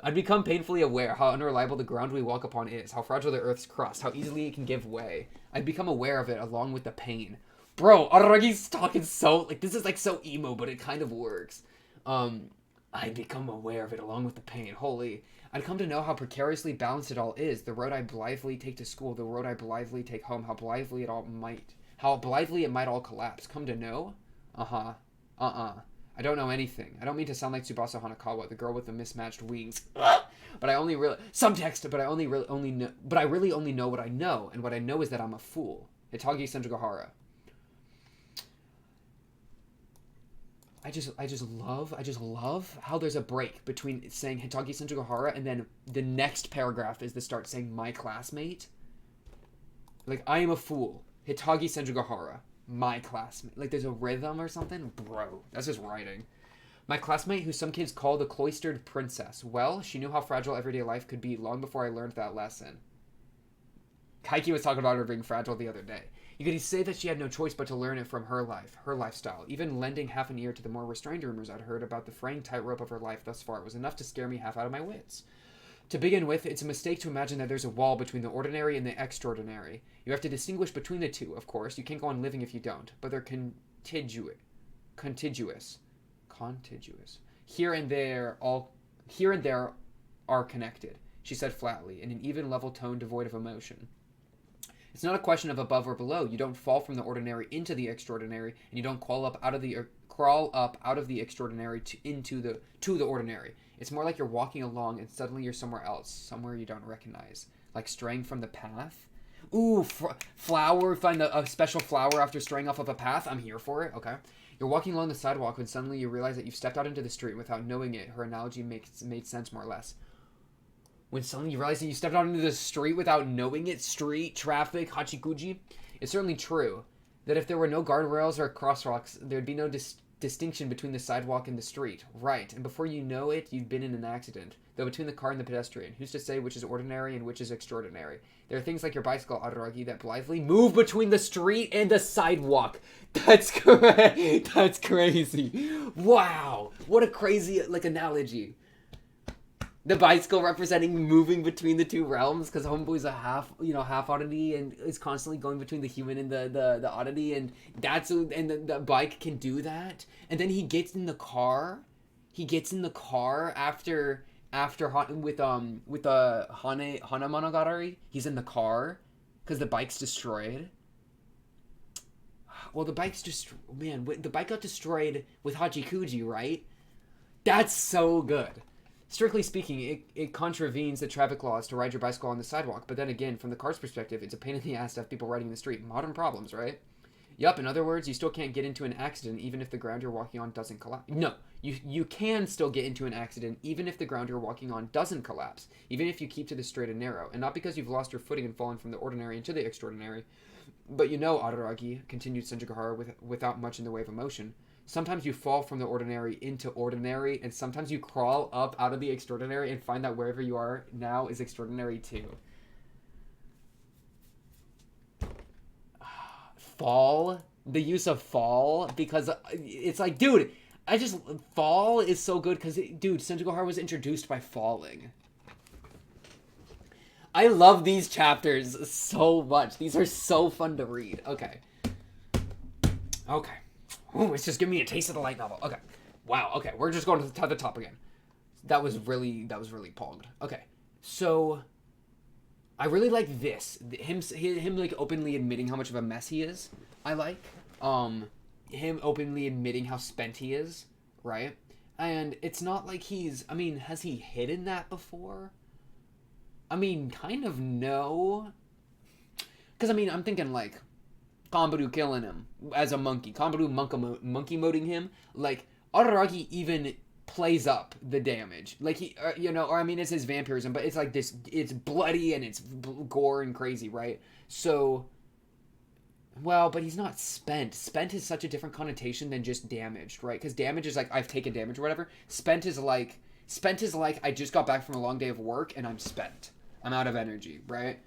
I'd become painfully aware how unreliable the ground we walk upon is, how fragile the earth's crust, how easily it can give way. I'd become aware of it along with the pain. Bro, Aragi's talking so, this is so emo, but it kind of works. I'd become aware of it along with the pain. Holy. I'd come to know how precariously balanced it all is. The road I blithely take to school, the road I blithely take home, how blithely it might all collapse. Come to know? I don't know anything. I don't mean to sound like Tsubasa Hanakawa, the girl with the mismatched wings. But I only really... Subtext, but I really only know what I know, and what I know is that I'm a fool. Hitagi Senjugahara. I just love how there's a break between saying Hitagi Senjugahara and then the next paragraph is the start saying my classmate. Like, I am a fool. Hitagi Senjugahara, my classmate. Like, there's a rhythm or something? Bro, that's just writing. My classmate, who some kids call the cloistered princess. Well, she knew how fragile everyday life could be long before I learned that lesson. Kaiki was talking about her being fragile the other day. You could say that she had no choice but to learn it from her life, her lifestyle. Even lending half an ear to the more restrained rumors I'd heard about the fraying tightrope of her life thus far was enough to scare me half out of my wits. To begin with, it's a mistake to imagine that there's a wall between the ordinary and the extraordinary. You have to distinguish between the two, of course. You can't go on living if you don't. But they're contiguous. Here and there are connected, she said flatly, in an even level tone devoid of emotion. It's not a question of above or below. You don't fall from the ordinary into the extraordinary, and you don't crawl up out of the extraordinary to the ordinary. It's more like you're walking along and suddenly you're somewhere else, somewhere you don't recognize, like straying from the path. Ooh, flower! Find a special flower after straying off of a path. I'm here for it. Okay. You're walking along the sidewalk when suddenly you realize that you've stepped out into the street without knowing it. Her analogy made sense more or less. When suddenly you realize that you stepped out into the street without knowing it, street, traffic, hachikuji. It's certainly true that if there were no guardrails or crosswalks, there'd be no distinction between the sidewalk and the street. Right, and before you know it, you've been in an accident. Though between the car and the pedestrian, who's to say which is ordinary and which is extraordinary? There are things like your bicycle, Araragi, that blithely move between the street and the sidewalk. That's correct. That's crazy. Wow. What a crazy, analogy. The bicycle representing moving between the two realms, because Homeboy's a half oddity and is constantly going between the human and the oddity, and the bike can do that. And then he gets in the car. After with Hana Monogatari. He's in the car because the bike's destroyed. Well, the bike got destroyed with Hachikuji, right? That's so good. Strictly speaking, it contravenes the traffic laws to ride your bicycle on the sidewalk, but then again, from the car's perspective, it's a pain in the ass to have people riding in the street. Modern problems, right? Yup, in other words, you still can't get into an accident even if the ground you're walking on doesn't collapse. No, you can still get into an accident even if the ground you're walking on doesn't collapse, even if you keep to the straight and narrow, and not because you've lost your footing and fallen from the ordinary into the extraordinary. But you know, Araragi, continued Senjugahara without much in the way of emotion, sometimes you fall from the ordinary into ordinary, and sometimes you crawl up out of the extraordinary and find that wherever you are now is extraordinary too. Fall? The use of fall? Because it's like, dude, fall is so good because, dude, Senjugahara was introduced by falling. I love these chapters so much. These are so fun to read. Okay. Ooh, it's just giving me a taste of the light novel. Okay. Wow. Okay, we're just going to the top again. That was really pogged. Okay. So, I really like this. Him like openly admitting how much of a mess he is. I like. Him openly admitting how spent he is, right? And it's not like has he hidden that before? Kind of no. Because, I'm thinking, like, Kanbaru killing him as a monkey. Kanbaru monkey moding him. Like, Araragi even plays up the damage. Like, it's his vampirism, but it's like this, it's bloody and it's gore and crazy, right? So, well, but he's not spent. Spent is such a different connotation than just damaged, right? Because damage is like, I've taken damage or whatever. Spent is like, I just got back from a long day of work and I'm spent. I'm out of energy, right?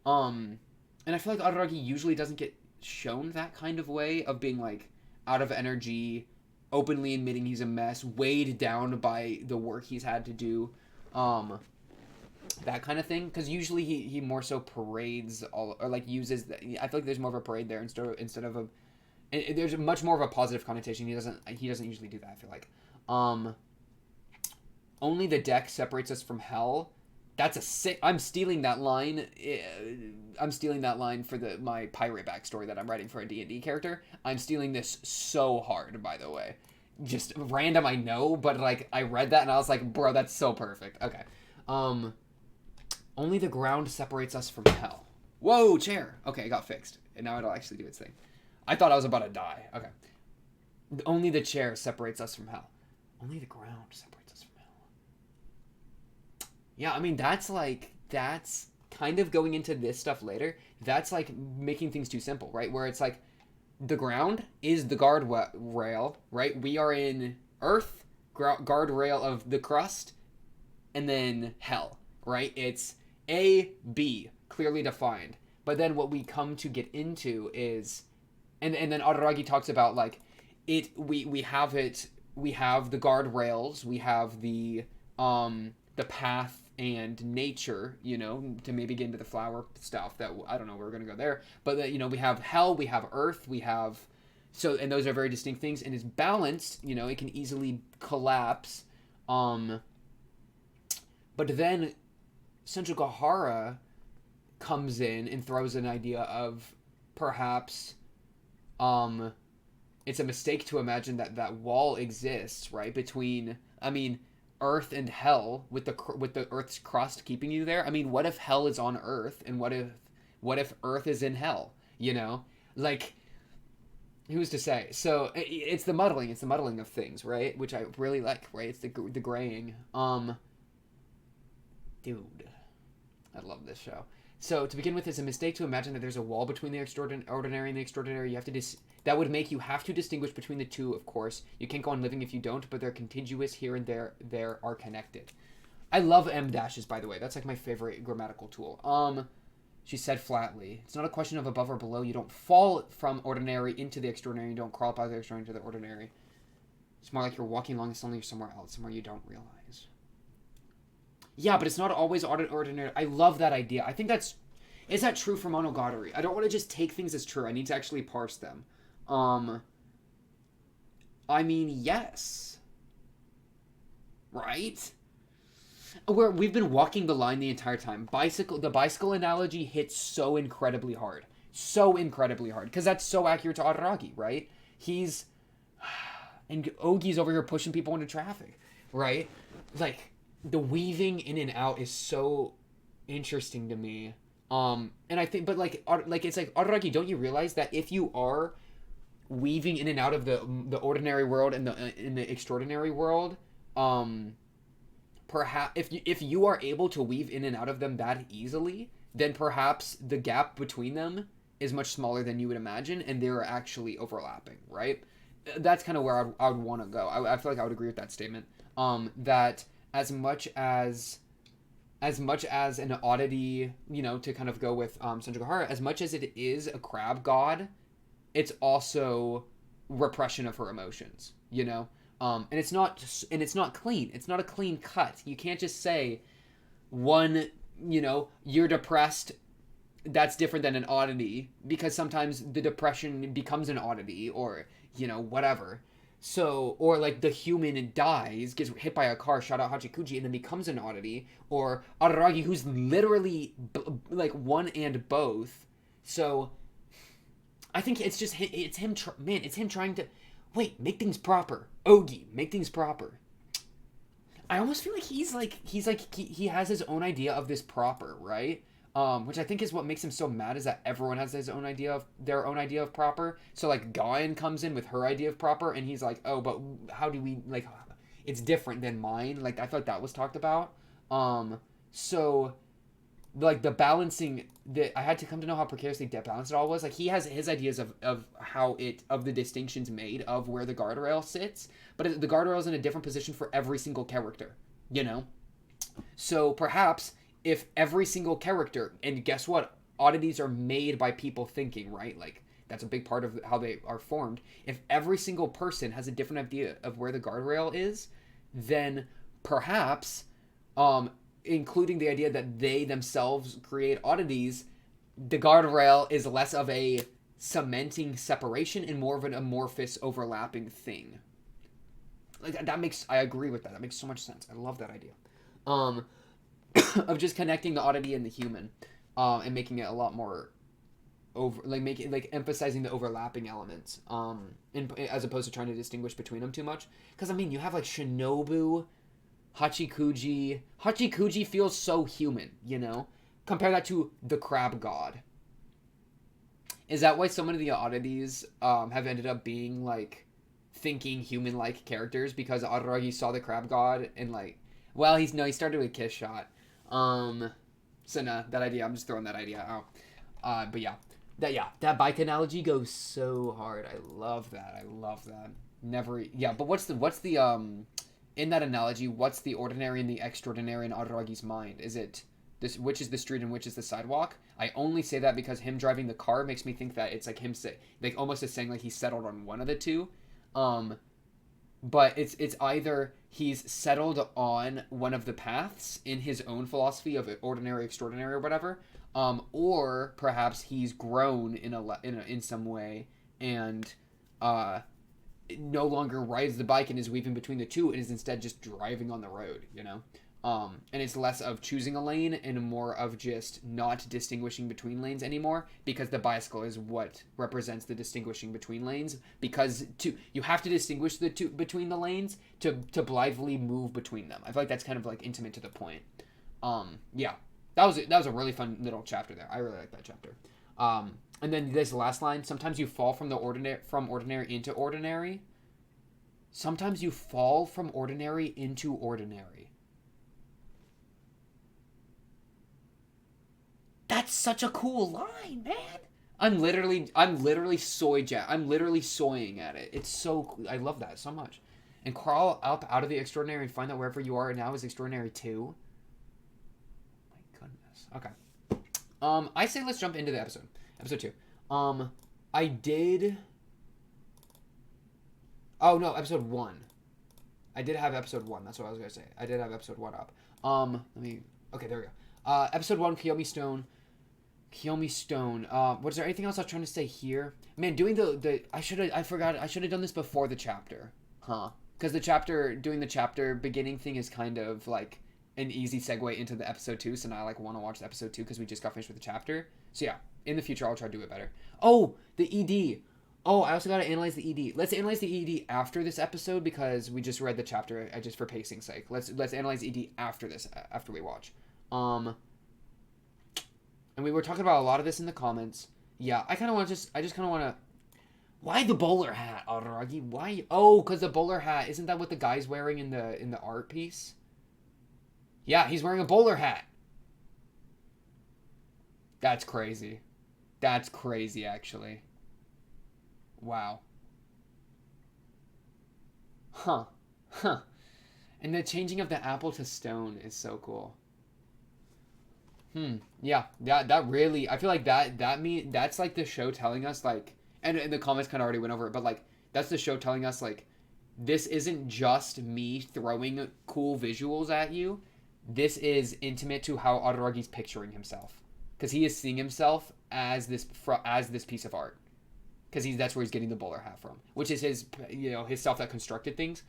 And I feel like Araragi usually doesn't get shown that kind of way of being like out of energy, openly admitting he's a mess, weighed down by the work he's had to do, that kind of thing. Because usually he more so parades uses. I feel like there's more of a parade there instead of a. There's much more of a positive connotation. He doesn't usually do that. I feel like. Only the deck separates us from hell. That's a sick. I'm stealing that line. I'm stealing that line for my pirate backstory that I'm writing for a D&D character. I'm stealing this so hard, by the way. Just random, I know, but like I read that and I was like, bro, that's so perfect. Okay. Only the ground separates us from hell. Whoa, chair. Okay, it got fixed, and now it'll actually do its thing. I thought I was about to die. Okay. Only the chair separates us from hell. Only the ground separates us from hell. Yeah, I mean, that's kind of going into this stuff later. That's like making things too simple, right? Where it's like the ground is the guardrail, right? We are in Earth, guardrail of the crust, and then hell, right? It's A, B, clearly defined. But then what we come to get into is, and then Araragi talks about like we have the guardrails, we have the path and nature, to maybe get into the flower stuff that I don't know, we're gonna go there, but we have hell, we have earth, we have and those are very distinct things, and it's balanced. It can easily collapse, but then Senjugahara comes in and throws an idea of perhaps it's a mistake to imagine that wall exists, right, between, I mean, Earth and hell, with the Earth's crust keeping you there. I mean, what if hell is on Earth, and what if Earth is in hell? Like, who's to say? So it's the muddling of things, right? Which I really like, right? It's the graying. Dude, I love this show. So to begin with, it's a mistake to imagine that there's a wall between the ordinary and the extraordinary. You have to that would make you have to distinguish between the two. Of course, you can't go on living if you don't, but they're contiguous here and there are connected. I love M dashes, by the way. That's like my favorite grammatical tool. She said flatly, it's not a question of above or below. You don't fall from ordinary into the extraordinary. You don't crawl up out of the extraordinary into the ordinary. It's more like you're walking along and suddenly you're somewhere else, somewhere you don't realize. Yeah, but it's not always ordinary. I love that idea. I think is that true for monogatari? I don't want to just take things as true. I need to actually parse them. I mean, yes. Right? We've been walking the line the entire time. The bicycle analogy hits so incredibly hard. So incredibly hard. Because that's so accurate to Araragi, right? And Ogi's over here pushing people into traffic, right? Like, the weaving in and out is so interesting to me. And I think, but like it's like, Araragi, don't you realize that if you are weaving in and out of the ordinary world and in the extraordinary world, perhaps if you are able to weave in and out of them that easily, then perhaps the gap between them is much smaller than you would imagine, and they're actually overlapping, right? That's kind of where I would want to go. I feel like I would agree with that statement. That as much as an oddity, to kind of go with Senjugahara, as much as it is a crab god, it's also repression of her emotions, and it's not clean. It's not a clean cut. You can't just say one, you're depressed, that's different than an oddity, because sometimes the depression becomes an oddity, or whatever. So, or like the human dies, gets hit by a car, shot out Hachikuji, and then becomes an oddity. Or Araragi, who's literally like one and both. So, I think it's just it's him trying to make things proper. Ogi, make things proper. I almost feel like he has his own idea of this proper, right? Which I think is what makes him so mad, is that everyone has their own idea of proper. So like Gaon comes in with her idea of proper, and he's like, oh, but how do we, like, it's different than mine. Like, I feel like that was talked about. So like the balancing, I had to come to know how precariously balanced it all was. Like, he has his ideas of the distinctions made of where the guardrail sits, but the guardrail's in a different position for every single character, So perhaps if every single character, and guess what? Oddities are made by people thinking, right? Like, that's a big part of how they are formed. If every single person has a different idea of where the guardrail is, then perhaps, including the idea that they themselves create oddities, the guardrail is less of a cementing separation and more of an amorphous overlapping thing. Like, I agree with that. That makes so much sense. I love that idea. Of just connecting the oddity and the human, and making it a lot more emphasizing the overlapping elements, as opposed to trying to distinguish between them too much. Because I mean, you have like Shinobu, Hachikuji. Hachikuji feels so human, Compare that to the crab god. Is that why so many of the oddities have ended up being like thinking human-like characters because Araragi saw the crab god and like, well, he started with kiss shot. So nah, that idea, I'm just throwing that idea out. But yeah, that bike analogy goes so hard. I love that. Never, yeah. But what's the in that analogy? What's the ordinary and the extraordinary in Araragi's mind? Is it this? Which is the street and which is the sidewalk? I only say that because him driving the car makes me think that it's like him like almost as saying like he settled on one of the two. But it's either he's settled on one of the paths in his own philosophy of ordinary, extraordinary, or whatever, or perhaps he's grown in some way and no longer rides the bike and is weaving between the two and is instead just driving on the road, you know. And it's less of choosing a lane and more of just not distinguishing between lanes anymore because the bicycle is what represents the distinguishing between lanes because you have to distinguish the two between the lanes to blithely move between them. I feel like that's kind of like intimate to the point. Yeah, that was a really fun little chapter there. I really like that chapter. And then this last line, sometimes you fall from ordinary into ordinary. Sometimes you fall from ordinary into ordinary. That's such a cool line, man. I'm literally soying at it. It's so cool. I love that so much. And crawl up out of the extraordinary and find that wherever you are now is extraordinary too. My goodness. Okay. I say let's jump into the episode. Episode 2. I did. Oh no, episode 1. I did have episode 1. That's what I was gonna say. I did have episode 1 up. Okay, there we go. Episode 1, Koyomi Stone. Was there anything else I was trying to say here? Man, doing I should have done this before the chapter. Huh. Because doing the chapter beginning thing is kind of like an easy segue into the episode 2, so now I like want to watch the episode 2 because we just got finished with the chapter. So yeah, in the future I'll try to do it better. Oh, the ED. Oh, I also got to analyze the ED. Let's analyze the ED after this episode because we just read the chapter just for pacing's sake. Let's analyze ED after this, after we watch. And we were talking about a lot of this in the comments. Yeah, I just kind of want to... Why the bowler hat, Araragi? Why? Oh, because the bowler hat, isn't that what the guy's wearing in the art piece? Yeah, he's wearing a bowler hat. That's crazy. That's crazy, actually. Wow. Huh. And the changing of the apple to stone is so cool. Yeah, that really, I feel like that's like the show telling us like, and the comments kind of already went over it, but like that's the show telling us like this isn't just me throwing cool visuals at you. This is intimate to how Araragi's picturing himself because he is seeing himself as this piece of art because that's where he's getting the bowler hat from, which is his self that constructed things.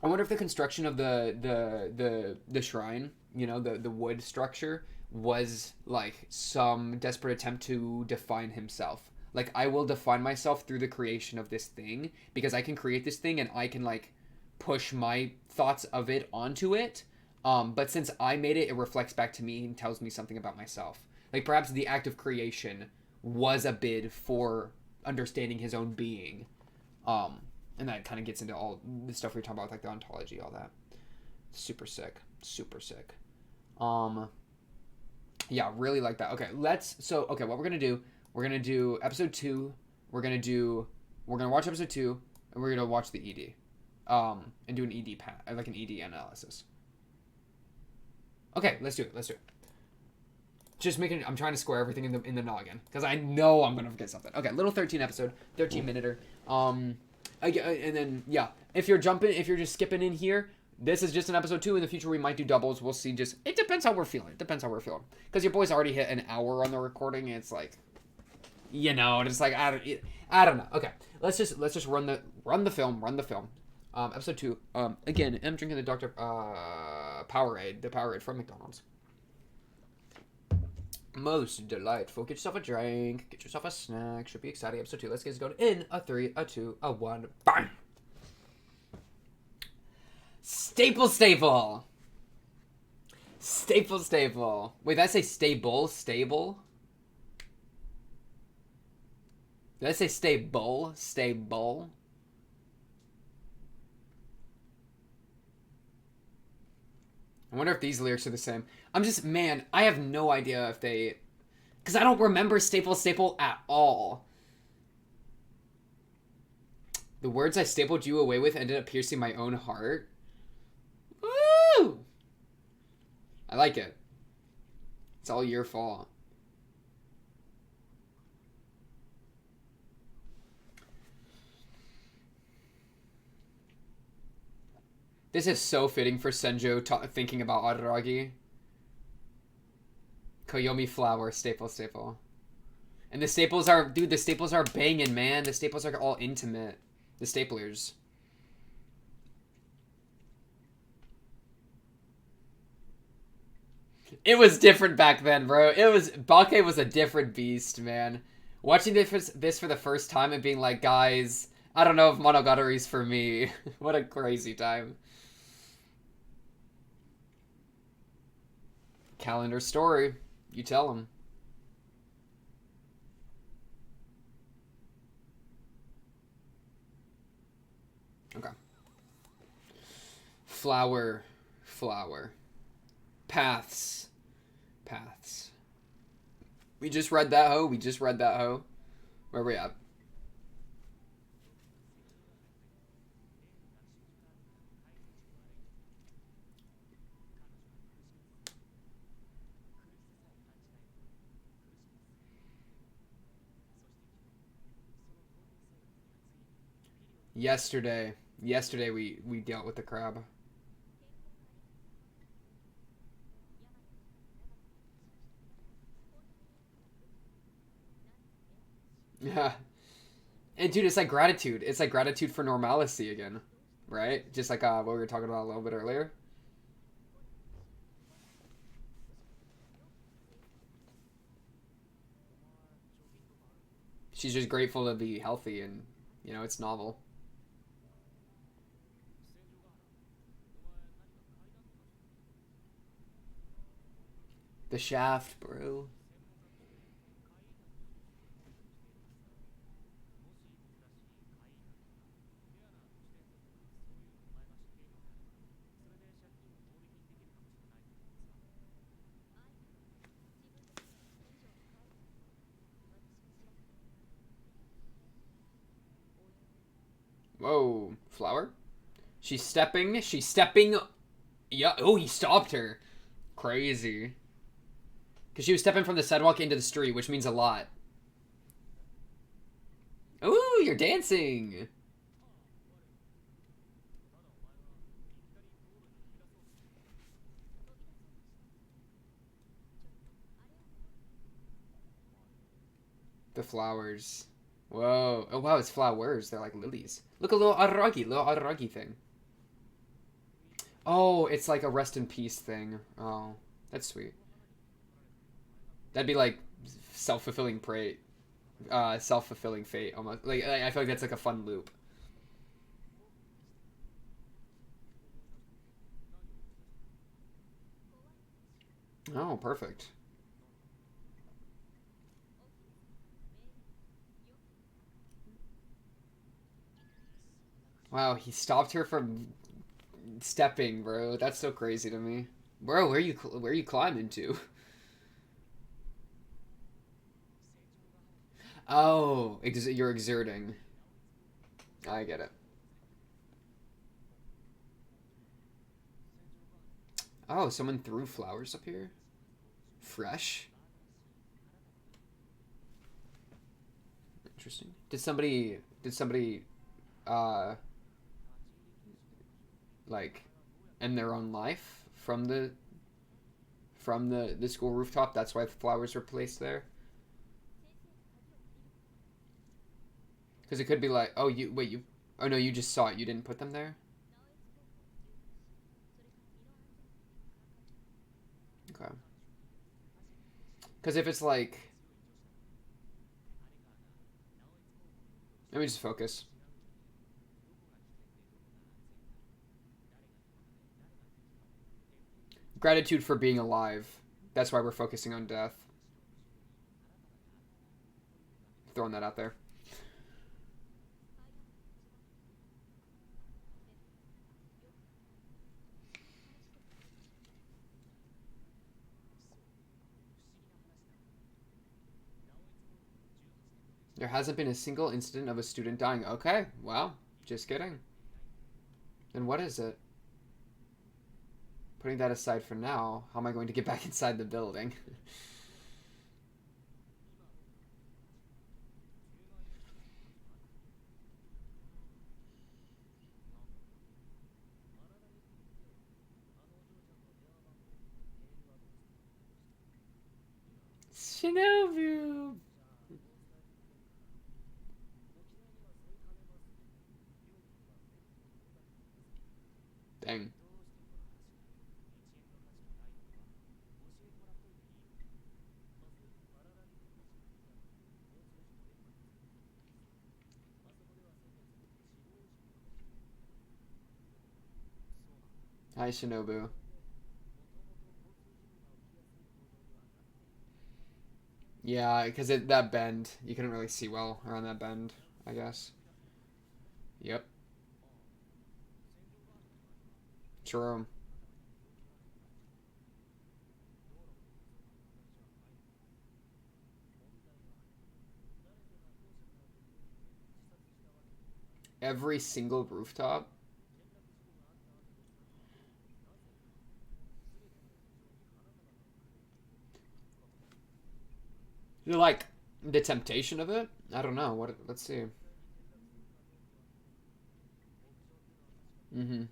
I wonder if the construction of the shrine, the wood structure, was like some desperate attempt to define himself. Like, I will define myself through the creation of this thing because I can create this thing and I can like push my thoughts of it onto it. But since I made it, it reflects back to me and tells me something about myself. Like perhaps the act of creation was a bid for understanding his own being. And that kind of gets into all the stuff we were talking about, like the ontology, all that. Super sick. Yeah, really like that. Okay, what we're going to do episode 2. We're going to watch episode 2, and we're going to watch the ED. And do an ED like an ED analysis. Okay, let's do it. Just I'm trying to square everything in the noggin, because I know I'm going to forget something. Okay, little 13-minuter, and then, yeah, if you're just skipping in here, this is just an episode 2. In the future, we might do doubles. We'll see. It depends how we're feeling. Because your boy's already hit an hour on the recording. And it's like, just like, I don't know. Okay, let's just run the film. Episode 2. Again, I'm drinking the Dr. Powerade from McDonald's. Most delightful. Get yourself a drink. Get yourself a snack. Should be exciting. Episode 2. Let's get going in a 3, a 2, a 1. Bang! Staple. Wait, did I say stable? Stable? Did I say stable? Stable? I wonder if these lyrics are the same. I'm just, man, I have no idea if they... Because I don't remember Staple Staple at all. The words I stapled you away with ended up piercing my own heart. Woo! I like it. It's all your fault. This is so fitting for Senjo thinking about Araragi. Koyomi flower, staple, staple. And the staples are, dude, the staples are banging, man. The staples are all intimate. The staplers. It was different back then, bro. It was, Bake was a different beast, man. Watching this for the first time and being like, guys, I don't know if Monogatari's for me. What a crazy time. Calendar story. You tell him. Okay. Flower. Flower. Paths. Paths. We just read that hoe. We just read that hoe. Where we at? Yesterday. Yesterday we dealt with the crab. Yeah. And dude, it's like gratitude. It's like gratitude for normalcy again. Right? Just like what we were talking about a little bit earlier. She's just grateful to be healthy and, you know, it's novel. The shaft, bro. Whoa. Flower? She's stepping. She's stepping. Yeah. Oh, he stopped her. Crazy. Because she was stepping from the sidewalk into the street, which means a lot. Ooh, you're dancing. The flowers. Whoa. Oh, wow, it's flowers. They're like lilies. Look, a little Araragi thing. Oh, it's like a rest in peace thing. Oh, that's sweet. That'd be like self-fulfilling prey, self-fulfilling fate almost. Like I feel like that's like a fun loop. Oh, perfect. Wow, he stopped her from stepping, bro. That's so crazy to me. Bro, where are you climbing to? Oh, you're exerting. I get it. Oh, someone threw flowers up here? Fresh? Interesting. Did somebody uh like end their own life from the school rooftop? That's why flowers were placed there? Because it could be like, oh, you oh no, you just saw it. You didn't put them there? Okay. Because if it's like, let me just focus. Gratitude for being alive. That's why we're focusing on death. Throwing that out there. There hasn't been a single incident of a student dying. Okay, wow. Just kidding. Then what is it? Putting that aside for now, how am I going to get back inside the building? Shinobu! Dang. Hi, Shinobu. Yeah, because that bend, you couldn't really see well around that bend, I guess. Yep. True. Every single rooftop. You like the temptation of it? I don't know. What? Let's see. Mm-hmm.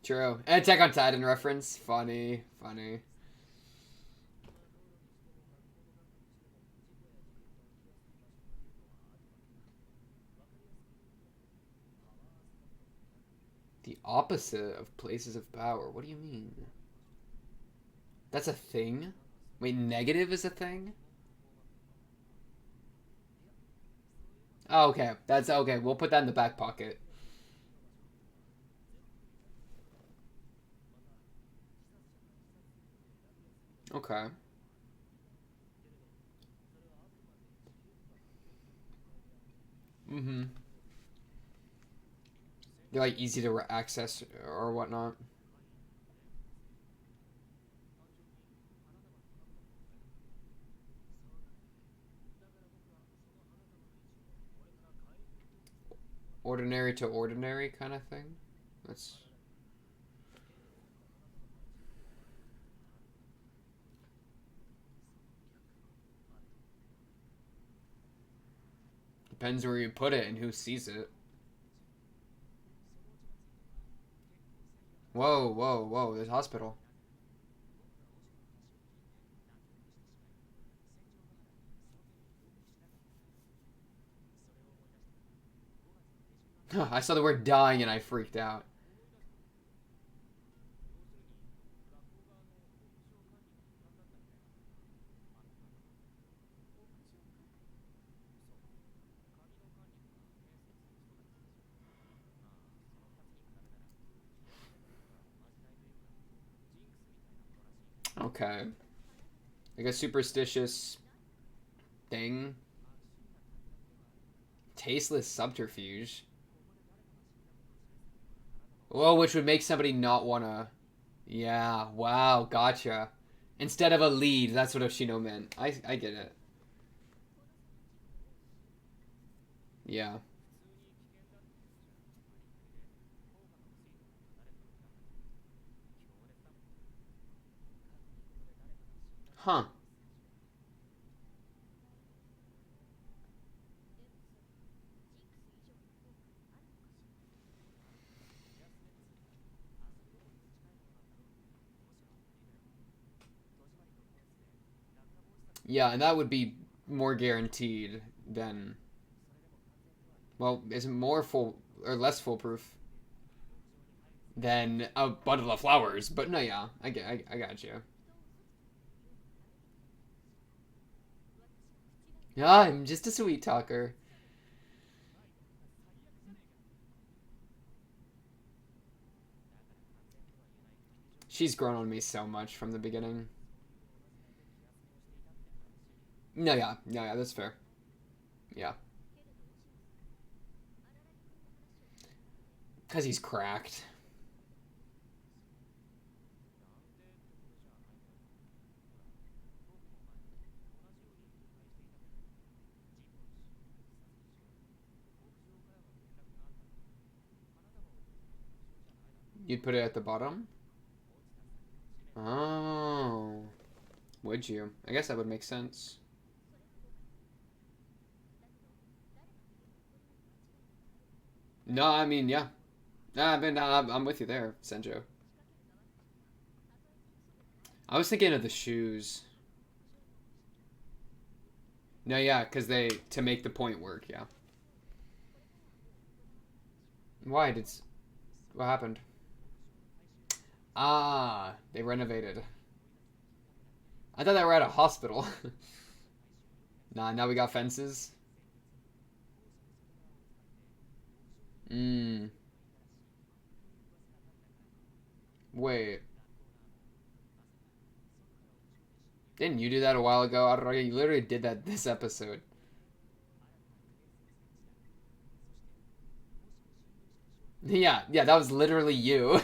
True. Attack on Titan reference. Funny. Funny. The opposite of places of power. What do you mean? That's a thing? Wait, negative is a thing? Oh, okay. That's okay. We'll put that in the back pocket. Okay. Mm-hmm. They're like easy to access or whatnot. Ordinary to ordinary kind of thing. That's depends where you put it and who sees it. Whoa, whoa, whoa! There's hospital. I saw the word dying and I freaked out. Okay. Like a superstitious thing. Tasteless subterfuge. Whoa, which would make somebody not wanna. Yeah, wow, gotcha. Instead of a lead, that's what Oshino meant. I get it. Yeah. Huh. Yeah, and that would be more guaranteed than. Well, is it more full or less foolproof than a bundle of flowers? But no, yeah, I got you. Yeah, I'm just a sweet talker. She's grown on me so much from the beginning. No, yeah, no, yeah, that's fair. Yeah, because he's cracked. You'd put it at the bottom? Oh. Would you? I guess that would make sense. No, I mean, yeah. I mean, I'm with you there, Senjo. I was thinking of the shoes. No, yeah, because to make the point work, yeah. Why did, what happened? Ah, they renovated. I thought they were at a hospital. Nah, now we got fences. Mmm. Wait. Didn't you do that a while ago, Araragi? You literally did that this episode. Yeah, yeah, that was literally you.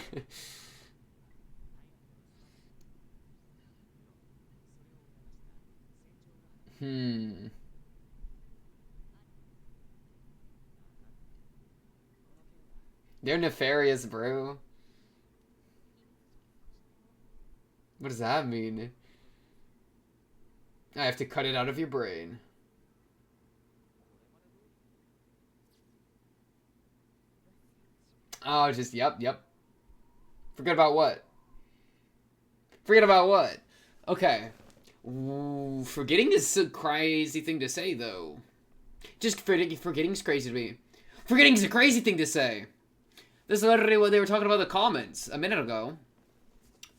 Hmm. They're nefarious, bro. What does that mean? I have to cut it out of your brain. Oh, just, yep, yep. Forget about what? Forget about what? Okay. Ooh, forgetting is a crazy thing to say, though. Just forgetting's crazy to me. Forgetting's a crazy thing to say. This is literally what they were talking about in the comments a minute ago.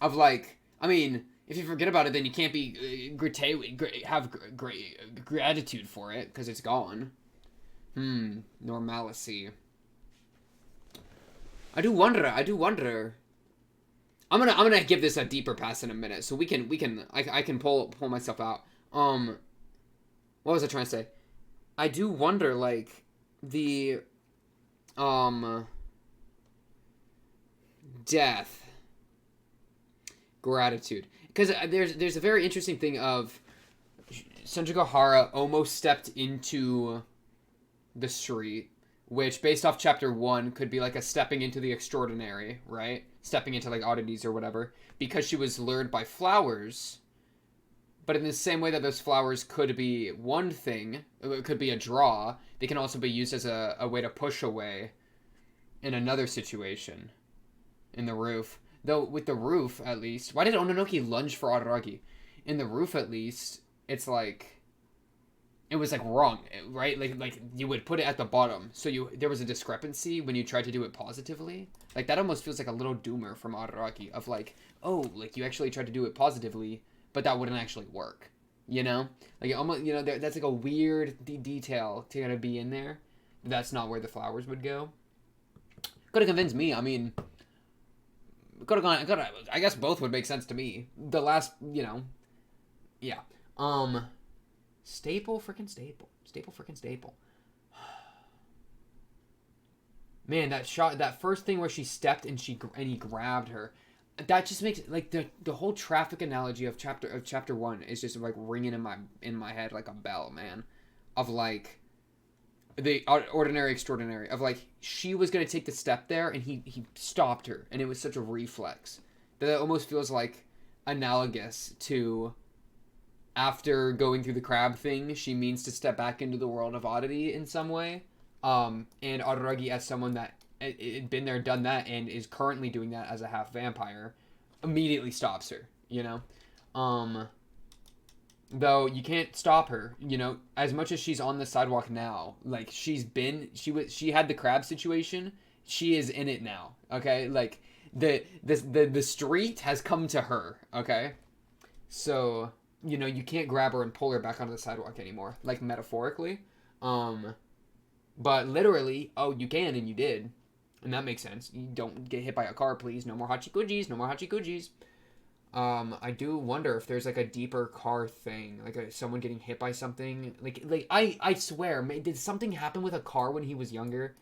Of like, I mean, if you forget about it, then you can't be have great gratitude for it because it's gone. Normalcy. I do wonder. I do wonder. I'm gonna give this a deeper pass in a minute, so I can pull myself out. What was I trying to say? I do wonder, like, the um death gratitude, because there's a very interesting thing of Senjugahara almost stepped into the street, which based off chapter 1 could be like a stepping into the extraordinary, right? Stepping into like oddities or whatever, because she was lured by flowers. But in the same way that those flowers could be one thing, it could be a draw, they can also be used as a way to push away in another situation. In the roof. Though with the roof, at least, why did Ononoki lunge for Araragi? In the roof, at least, it's like it was like wrong, right? Like you would put it at the bottom, so there was a discrepancy when you tried to do it positively. Like that almost feels like a little doomer from Araragi of like, oh, like you actually tried to do it positively, but that wouldn't actually work. You know, like almost, you know, that's like a weird detail to kind of be in there. That's not where the flowers would go. Could have convinced me. I mean, could have gone. I guess both would make sense to me. The last, you know, yeah. Staple, freaking staple. Staple, freaking staple. Man, that shot, that first thing where she stepped and he grabbed her, that just makes like the whole traffic analogy of chapter 1 is just like ringing in my head like a bell, man. Of like the ordinary extraordinary of like she was gonna take the step there and he stopped her, and it was such a reflex that it almost feels like analogous to after going through the crab thing, she means to step back into the world of oddity in some way. And Araragi, as someone that had been there, done that, and is currently doing that as a half vampire, immediately stops her. You know, though you can't stop her. You know, as much as she's on the sidewalk now, like she had the crab situation. She is in it now. Okay, like the street has come to her. Okay, so you know, you can't grab her and pull her back onto the sidewalk anymore, like metaphorically. But literally, oh, you can, and you did. And that makes sense. You don't get hit by a car, please. No more hachikujis, no more hachikujis. I do wonder if there's like a deeper car thing, like someone getting hit by something. Like I swear, did something happen with a car when he was younger?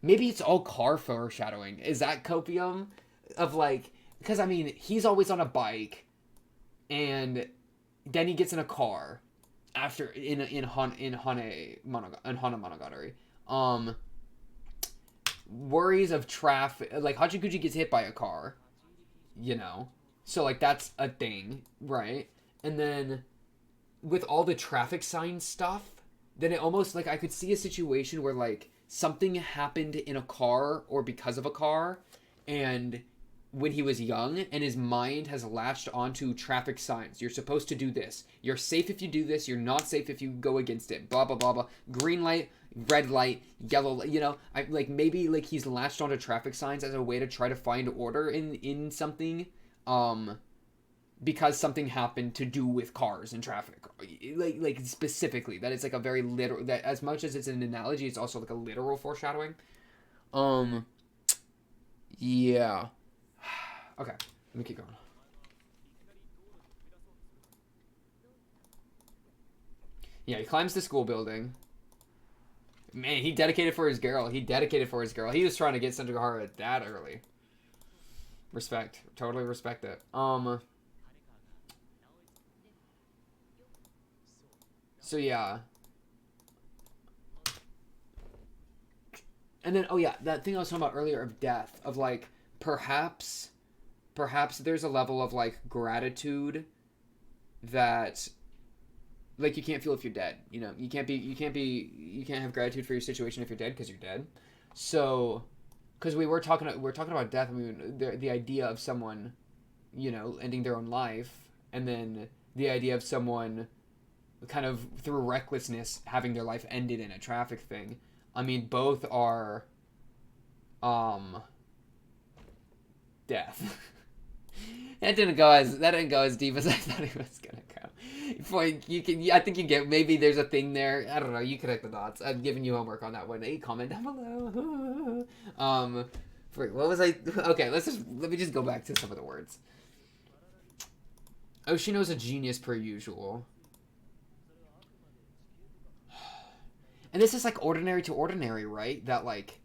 Maybe it's all car foreshadowing. Is that copium? Of like, because I mean, he's always on a bike, and then he gets in a car after in Hana Monogatari. worries of traffic. Like Hachiguchi gets hit by a car, you know, so like that's a thing, right? And then with all the traffic sign stuff, then it almost like I could see a situation where like something happened in a car or because of a car, and when he was young, and his mind has latched onto traffic signs. You're supposed to do this. You're safe if you do this. You're not safe if you go against it. Blah blah blah blah. Green light, red light, yellow light. You know, I like maybe like he's latched onto traffic signs as a way to try to find order in something, because something happened to do with cars and traffic. Like specifically, that it's like a very literal. That as much as it's an analogy, it's also like a literal foreshadowing. Yeah. Okay, let me keep going. Yeah, he climbs the school building. Man, he dedicated for his girl. He was trying to get Senjugahara that early. Respect. Totally respect it. So yeah. And then, oh yeah, that thing I was talking about earlier of death, of like, perhaps there's a level of like gratitude that like you can't feel if you're dead. You know, you can't have gratitude for your situation if you're dead because you're dead. So, because we're talking about death. I mean, the idea of someone, you know, ending their own life, and then the idea of someone kind of through recklessness having their life ended in a traffic thing. I mean, both are death. That didn't go as deep as I thought it was gonna go. I think you get, maybe there's a thing there. I don't know. You connect the dots. I'm giving you homework on that one. Hey, comment down below. What was I? Okay, let me just go back to some of the words. Oshino's a genius per usual. And this is like ordinary to ordinary, right? That like,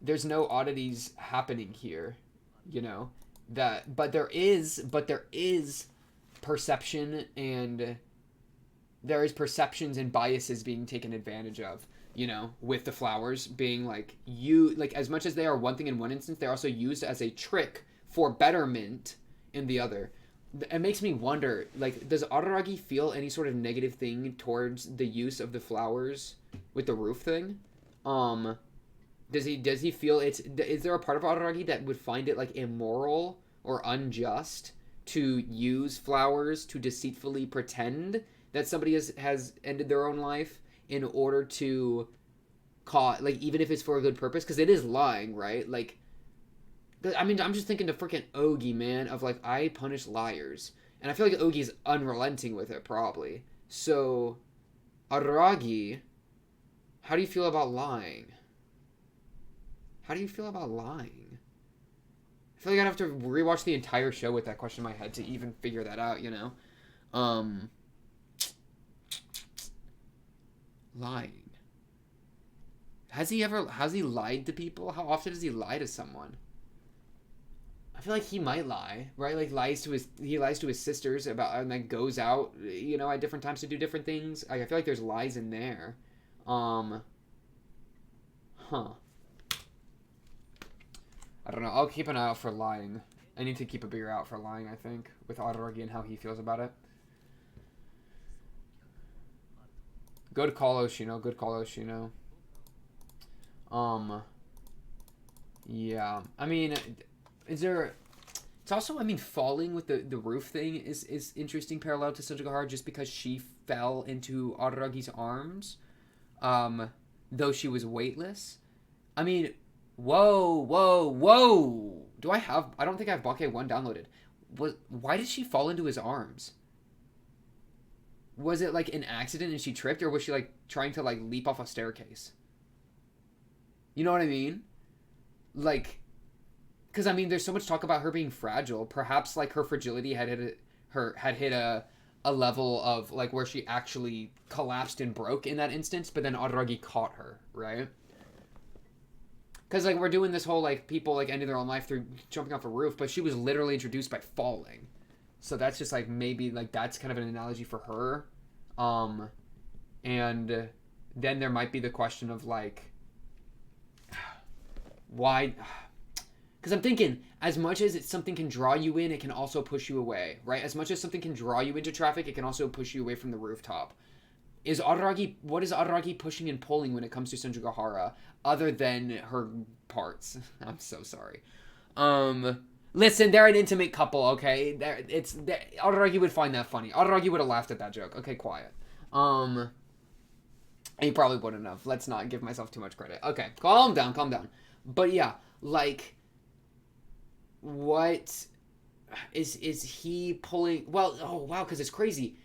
there's no oddities happening here, you know. But there is perception, and there is perceptions and biases being taken advantage of, you know, with the flowers being like as much as they are one thing in one instance, they're also used as a trick for betterment in the other. It makes me wonder, like, does Araragi feel any sort of negative thing towards the use of the flowers with the roof thing? Does he feel is there a part of Araragi that would find it like immoral or unjust to use flowers to deceitfully pretend that somebody has ended their own life in order to like, even if it's for a good purpose, because it is lying, right? Like, I mean, I'm just thinking to freaking Ogi, man, of like, I punish liars, and I feel like Ogi's unrelenting with it, probably. So, Araragi, how do you feel about lying? How do you feel about lying? I feel like I'd have to rewatch the entire show with that question in my head to even figure that out, you know? Lying. Has he lied to people? How often does he lie to someone? I feel like he might lie, right? Like, he lies to his sisters about, and then goes out, you know, at different times to do different things. I feel like there's lies in there. Huh. I don't know. I'll keep an eye out for lying. I need to keep a bigger eye out for lying, I think, with Araragi and how he feels about it. Good call, Oshino. Good call, Oshino. Yeah. I mean, is there... It's also, I mean, falling with the roof thing is interesting parallel to Senjugahara, just because she fell into Araragi's arms, though she was weightless. I mean... Whoa. I don't think I have Bake 1 downloaded. Why did she fall into his arms? Was it like an accident and she tripped, or was she like trying to like leap off a staircase? You know what I mean? Like, because I mean, there's so much talk about her being fragile. Perhaps like her fragility had hit a level of like where she actually collapsed and broke in that instance, but then Araragi caught her, right? Because, like, we're doing this whole, like, people, like, ending their own life through jumping off a roof, but she was literally introduced by falling. So that's just, like, maybe, like, that's kind of an analogy for her. And then there might be the question of, like, Why? Because I'm thinking, as much as something can draw you in, it can also push you away, right? As much as something can draw you into traffic, it can also push you away from the rooftop. What is Araragi pushing and pulling when it comes to Senjugahara, other than her parts? I'm so sorry. Listen, they're an intimate couple, okay? Araragi would find that funny. Araragi would have laughed at that joke. Okay, quiet. He probably wouldn't have. Let's not give myself too much credit. Okay, calm down. But yeah, like, what is he pulling? Well, oh wow, because it's crazy.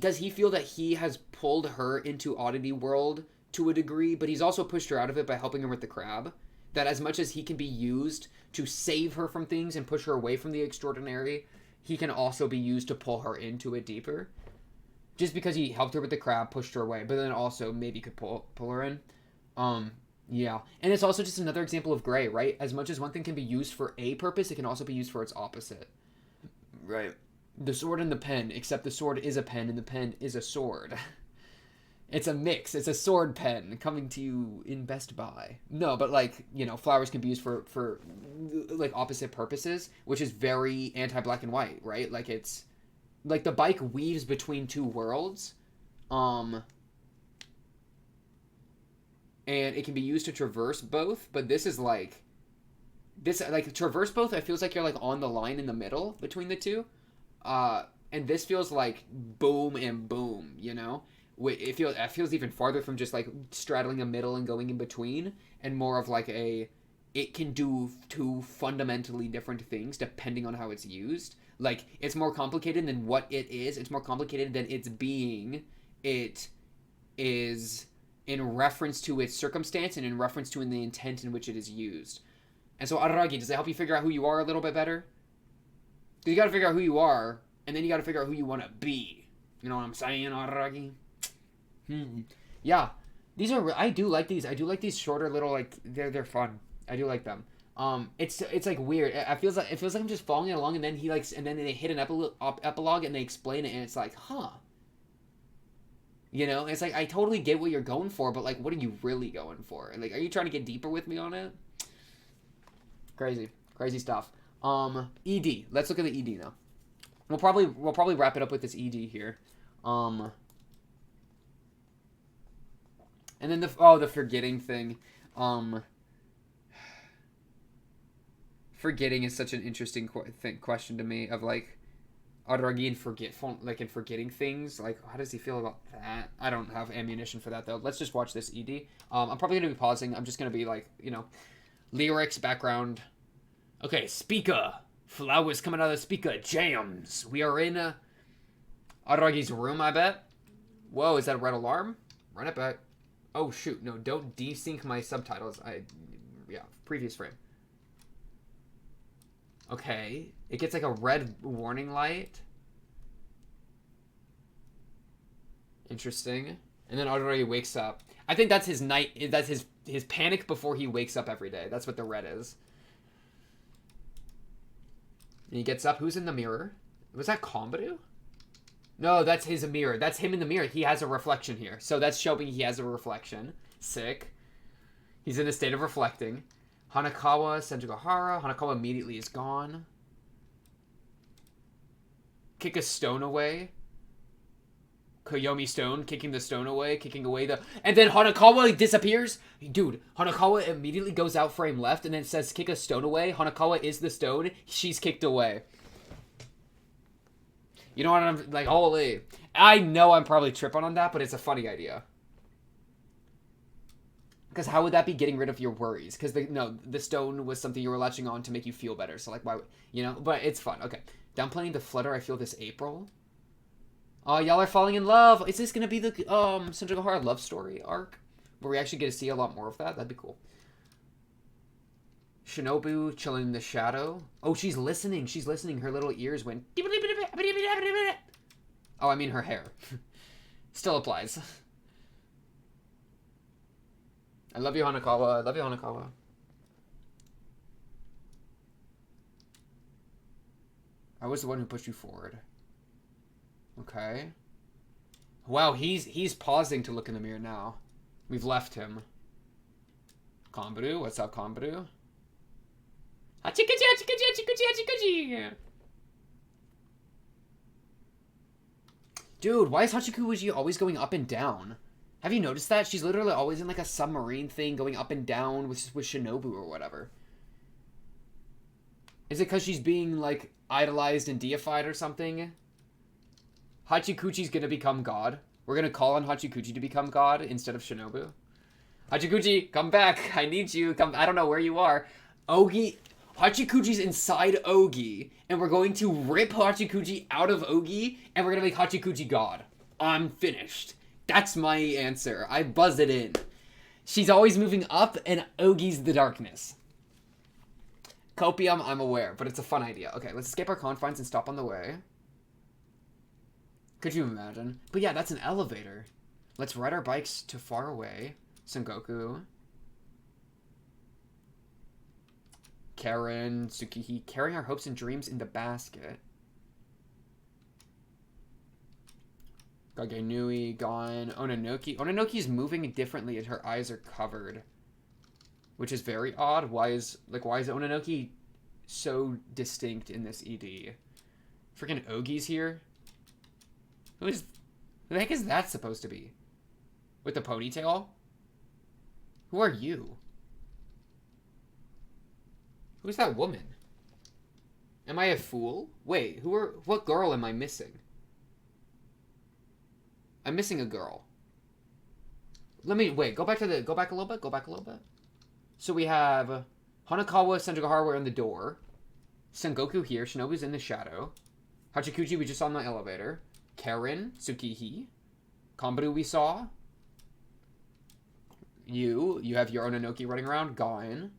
Does he feel that he has pulled her into Oddity World to a degree, but he's also pushed her out of it by helping her with the crab? That as much as he can be used to save her from things and push her away from the extraordinary, he can also be used to pull her into it deeper. Just because he helped her with the crab, pushed her away, but then also maybe could pull her in. Yeah. And it's also just another example of gray, right? As much as one thing can be used for a purpose, it can also be used for its opposite. Right. The sword and the pen, except the sword is a pen and the pen is a sword. It's a mix. It's a sword pen coming to you in Best Buy. No, but like, you know, flowers can be used for like opposite purposes, which is very anti-black and white, right? Like it's like the bike weaves between two worlds. And it can be used to traverse both, but this traverse both, it feels like you're like on the line in the middle between the two. And this feels like boom and boom, you know? It feels even farther from just like straddling a middle and going in between, and more of like it can do two fundamentally different things depending on how it's used. Like, it's more complicated than what it is. It's more complicated than its being. It is in reference to its circumstance and in reference to the intent in which it is used. And so, Araragi, does it help you figure out who you are a little bit better? Because you got to figure out who you are, and then you got to figure out who you want to be. You know what I'm saying, Araragi? Yeah, I do like these. I do like these shorter little, like, they're fun. I do like them. It's like weird. It feels like I'm just following it along, and then and then they hit an epilogue and they explain it, and it's like, huh. You know, it's like, I totally get what you're going for, but like, what are you really going for? Like, are you trying to get deeper with me on it? Crazy stuff. ED. Let's look at the ED now. We'll probably wrap it up with this ED here. And then the forgetting thing. Forgetting is such an interesting question to me, of like, Araragi and forgetting things. Like, how does he feel about that? I don't have ammunition for that, though. Let's just watch this ED. I'm probably going to be pausing. I'm just going to be like, you know, lyrics, background. Okay, speaker. Flowers coming out of the speaker. Jams. We are in Araragi's room, I bet. Whoa, is that a red alarm? Run it back. Oh, shoot. No, don't desync my subtitles. Previous frame. Okay. It gets like a red warning light. Interesting. And then Araragi wakes up. I think that's his that's his panic before he wakes up every day. That's what the red is. And he gets up. Who's in the mirror? Was that Kombaru? No, that's his mirror. That's him in the mirror. He has a reflection here. So that's showing he has a reflection. Sick. He's in a state of reflecting. Hanakawa, Senjugahara. Hanakawa immediately is gone. Kick a stone away. Koyomi stone, kicking the stone away, kicking away the... And then Hanakawa disappears. Dude, Hanakawa immediately goes out frame left and then says kick a stone away. Hanakawa is the stone. She's kicked away. You know what I'm... Like, holy... I know I'm probably tripping on that, but it's a funny idea. Because how would that be getting rid of your worries? Because, the stone was something you were latching on to make you feel better. So, like, why... You know? But it's fun. Okay. Downplaying the flutter I feel this April. Oh, y'all are falling in love. Is this going to be the Senjugahara love story arc? Where we actually get to see a lot more of that? That'd be cool. Shinobu chilling in the shadow. Oh, she's listening. She's listening. Her little ears went... Oh, I mean her hair. Still applies. I love you, Hanakawa. I love you, Hanakawa. I was the one who pushed you forward. Okay. Wow, he's pausing to look in the mirror now. We've left him. Konbaru, what's up, Konbaru? Hachikuchi, hachikuchi, hachikuchi, hachikuchi! Dude, why is Hachikuchi always going up and down? Have you noticed that? She's literally always in like a submarine thing going up and down with Shinobu or whatever. Is it because she's being like idolized and deified or something? Hachikuchi's gonna become God. We're gonna call on Hachikuchi to become God instead of Shinobu. Hachikuchi, come back. I need you. Come. I don't know where you are. Ogi. Hachikuchi's inside Ogi, and we're going to rip Hachikuchi out of Ogi, and we're gonna make Hachikuchi God. I'm finished. That's my answer. I buzz it in. She's always moving up, and Ogi's the darkness. Copium, I'm aware, but it's a fun idea. Okay, let's escape our confines and stop on the way. Could you imagine? But yeah, that's an elevator. Let's ride our bikes to far away. Sengoku. Karen, Tsukihi, carrying our hopes and dreams in the basket. Gagenui, gone. Ononoki. Ononoki's moving differently and her eyes are covered. Which is very odd. Why is Ononoki so distinct in this ED? Freaking Ogi's here. Who the heck is that supposed to be? With the ponytail? Who are you? Who's that woman? Am I a fool? Wait, what girl am I missing? I'm missing a girl. Go back a little bit. So we have Hanakawa, Senjogaharu are in the door. Sengoku here, Shinobu's in the shadow. Hachikuchi we just saw in the elevator. Karen, Tsukihi. Konbaru we saw. You have your Ononoki running around. Gaen.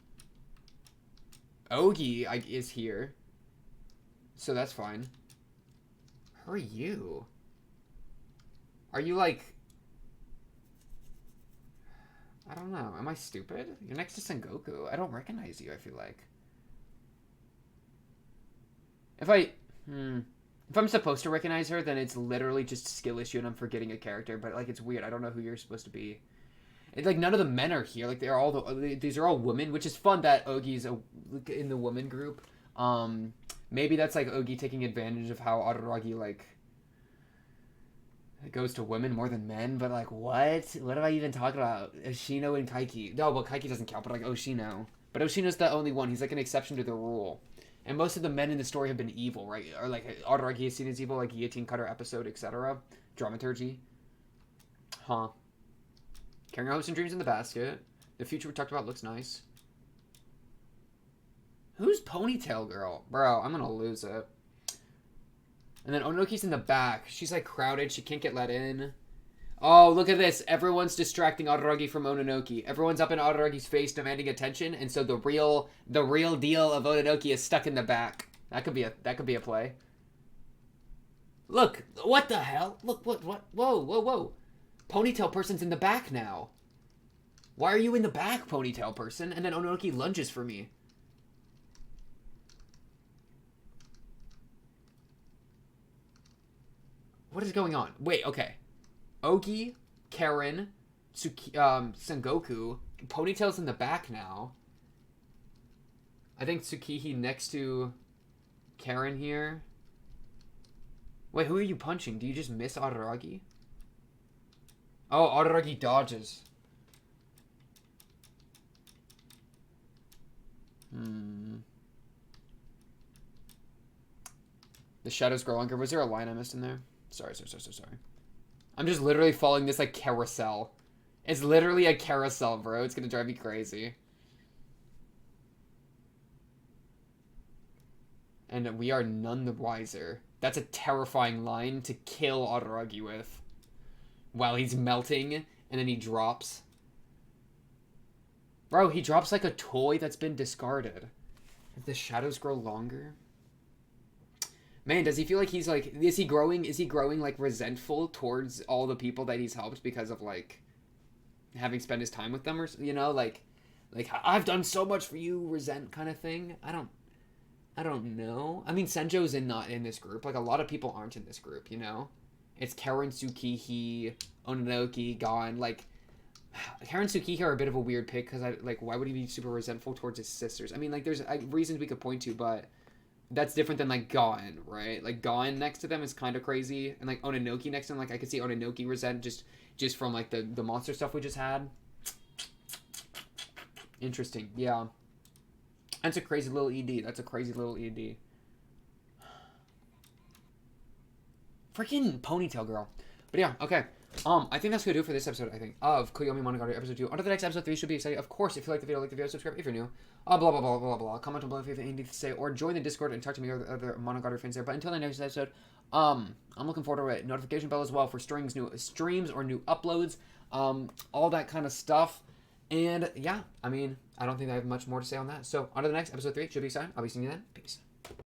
Ogi is here. So that's fine. Who are you? Are you like... I don't know. Am I stupid? You're next to Sengoku. I don't recognize you, I feel like. If I'm supposed to recognize her, then it's literally just a skill issue and I'm forgetting a character. But, like, it's weird. I don't know who you're supposed to be. It's like, none of the men are here. Like, these are all women, which is fun that Ogi's in the woman group. Maybe that's, like, Ogi taking advantage of how Araragi, like, goes to women more than men. But, like, what? What am I even talking about? Oshino and Kaiki. No, well, Kaiki doesn't count, but, like, Oshino. But Oshino's the only one. He's, like, an exception to the rule. And most of the men in the story have been evil, right? Or, like, Araragi is seen as evil, like, Guillotine Cutter episode, etc. Dramaturgy. Huh. Carrying our hopes and dreams in the basket. The future we talked about looks nice. Who's Ponytail Girl? Bro, I'm gonna lose it. And then Onoki's in the back. She's like crowded. She can't get let in. Oh, look at this. Everyone's distracting Araragi from Ononoki. Everyone's up in Araragi's face demanding attention. And so the real deal of Ononoki is stuck in the back. That could be a play. Look. What the hell? Look, what? Whoa. Ponytail person's in the back now. Why are you in the back, Ponytail person? And then Ononoki lunges for me. What is going on? Wait, okay. Ogi, Karen, Sengoku. Ponytail's in the back now. I think Tsukihi next to Karen here. Wait, who are you punching? Do you just miss Araragi? Oh, Araragi dodges. The shadows grow longer. Was there a line I missed in there? Sorry. I'm just literally following this, like, carousel. It's literally a carousel, bro. It's gonna drive me crazy. And we are none the wiser. That's a terrifying line to kill Araragi with. While he's melting, and then he drops. Bro, he drops like a toy that's been discarded. If the shadows grow longer. Man, does he feel like he's like... Is he growing like resentful towards all the people that he's helped because of like... having spent his time with them or... You know, like I've done so much for you, resent kind of thing? I don't know. I mean, Senjo's not in this group. Like, a lot of people aren't in this group, you know? It's Karen, Tsukihi, Ononoki, Gaen. Like, Karen Tsukihira are a bit of a weird pick because I like why would he be super resentful towards his sisters? I mean, like there's reasons we could point to, but that's different than like Gaon, right? Like Gaon next to them is kind of crazy, and like Oninoki next to them, like I could see Oninoki resent just from like the monster stuff we just had. Interesting, yeah. That's a crazy little ED. That's a crazy little ED. Freaking ponytail girl. But yeah, okay. I think that's gonna do it for this episode, I think, of Koyomimonogatari episode 2. On to the next episode 3 should be exciting. Of course, if you like the video, subscribe if you're new. Blah, blah, blah, blah, blah. Comment down below if you have anything to say, or join the Discord and talk to me or the other Monogatari fans there. But until the next episode, I'm looking forward to it. Notification bell as well for new streams or new uploads. All that kind of stuff. And yeah, I mean, I don't think I have much more to say on that. So, on to the next episode 3. Should be exciting. I'll be seeing you then. Peace.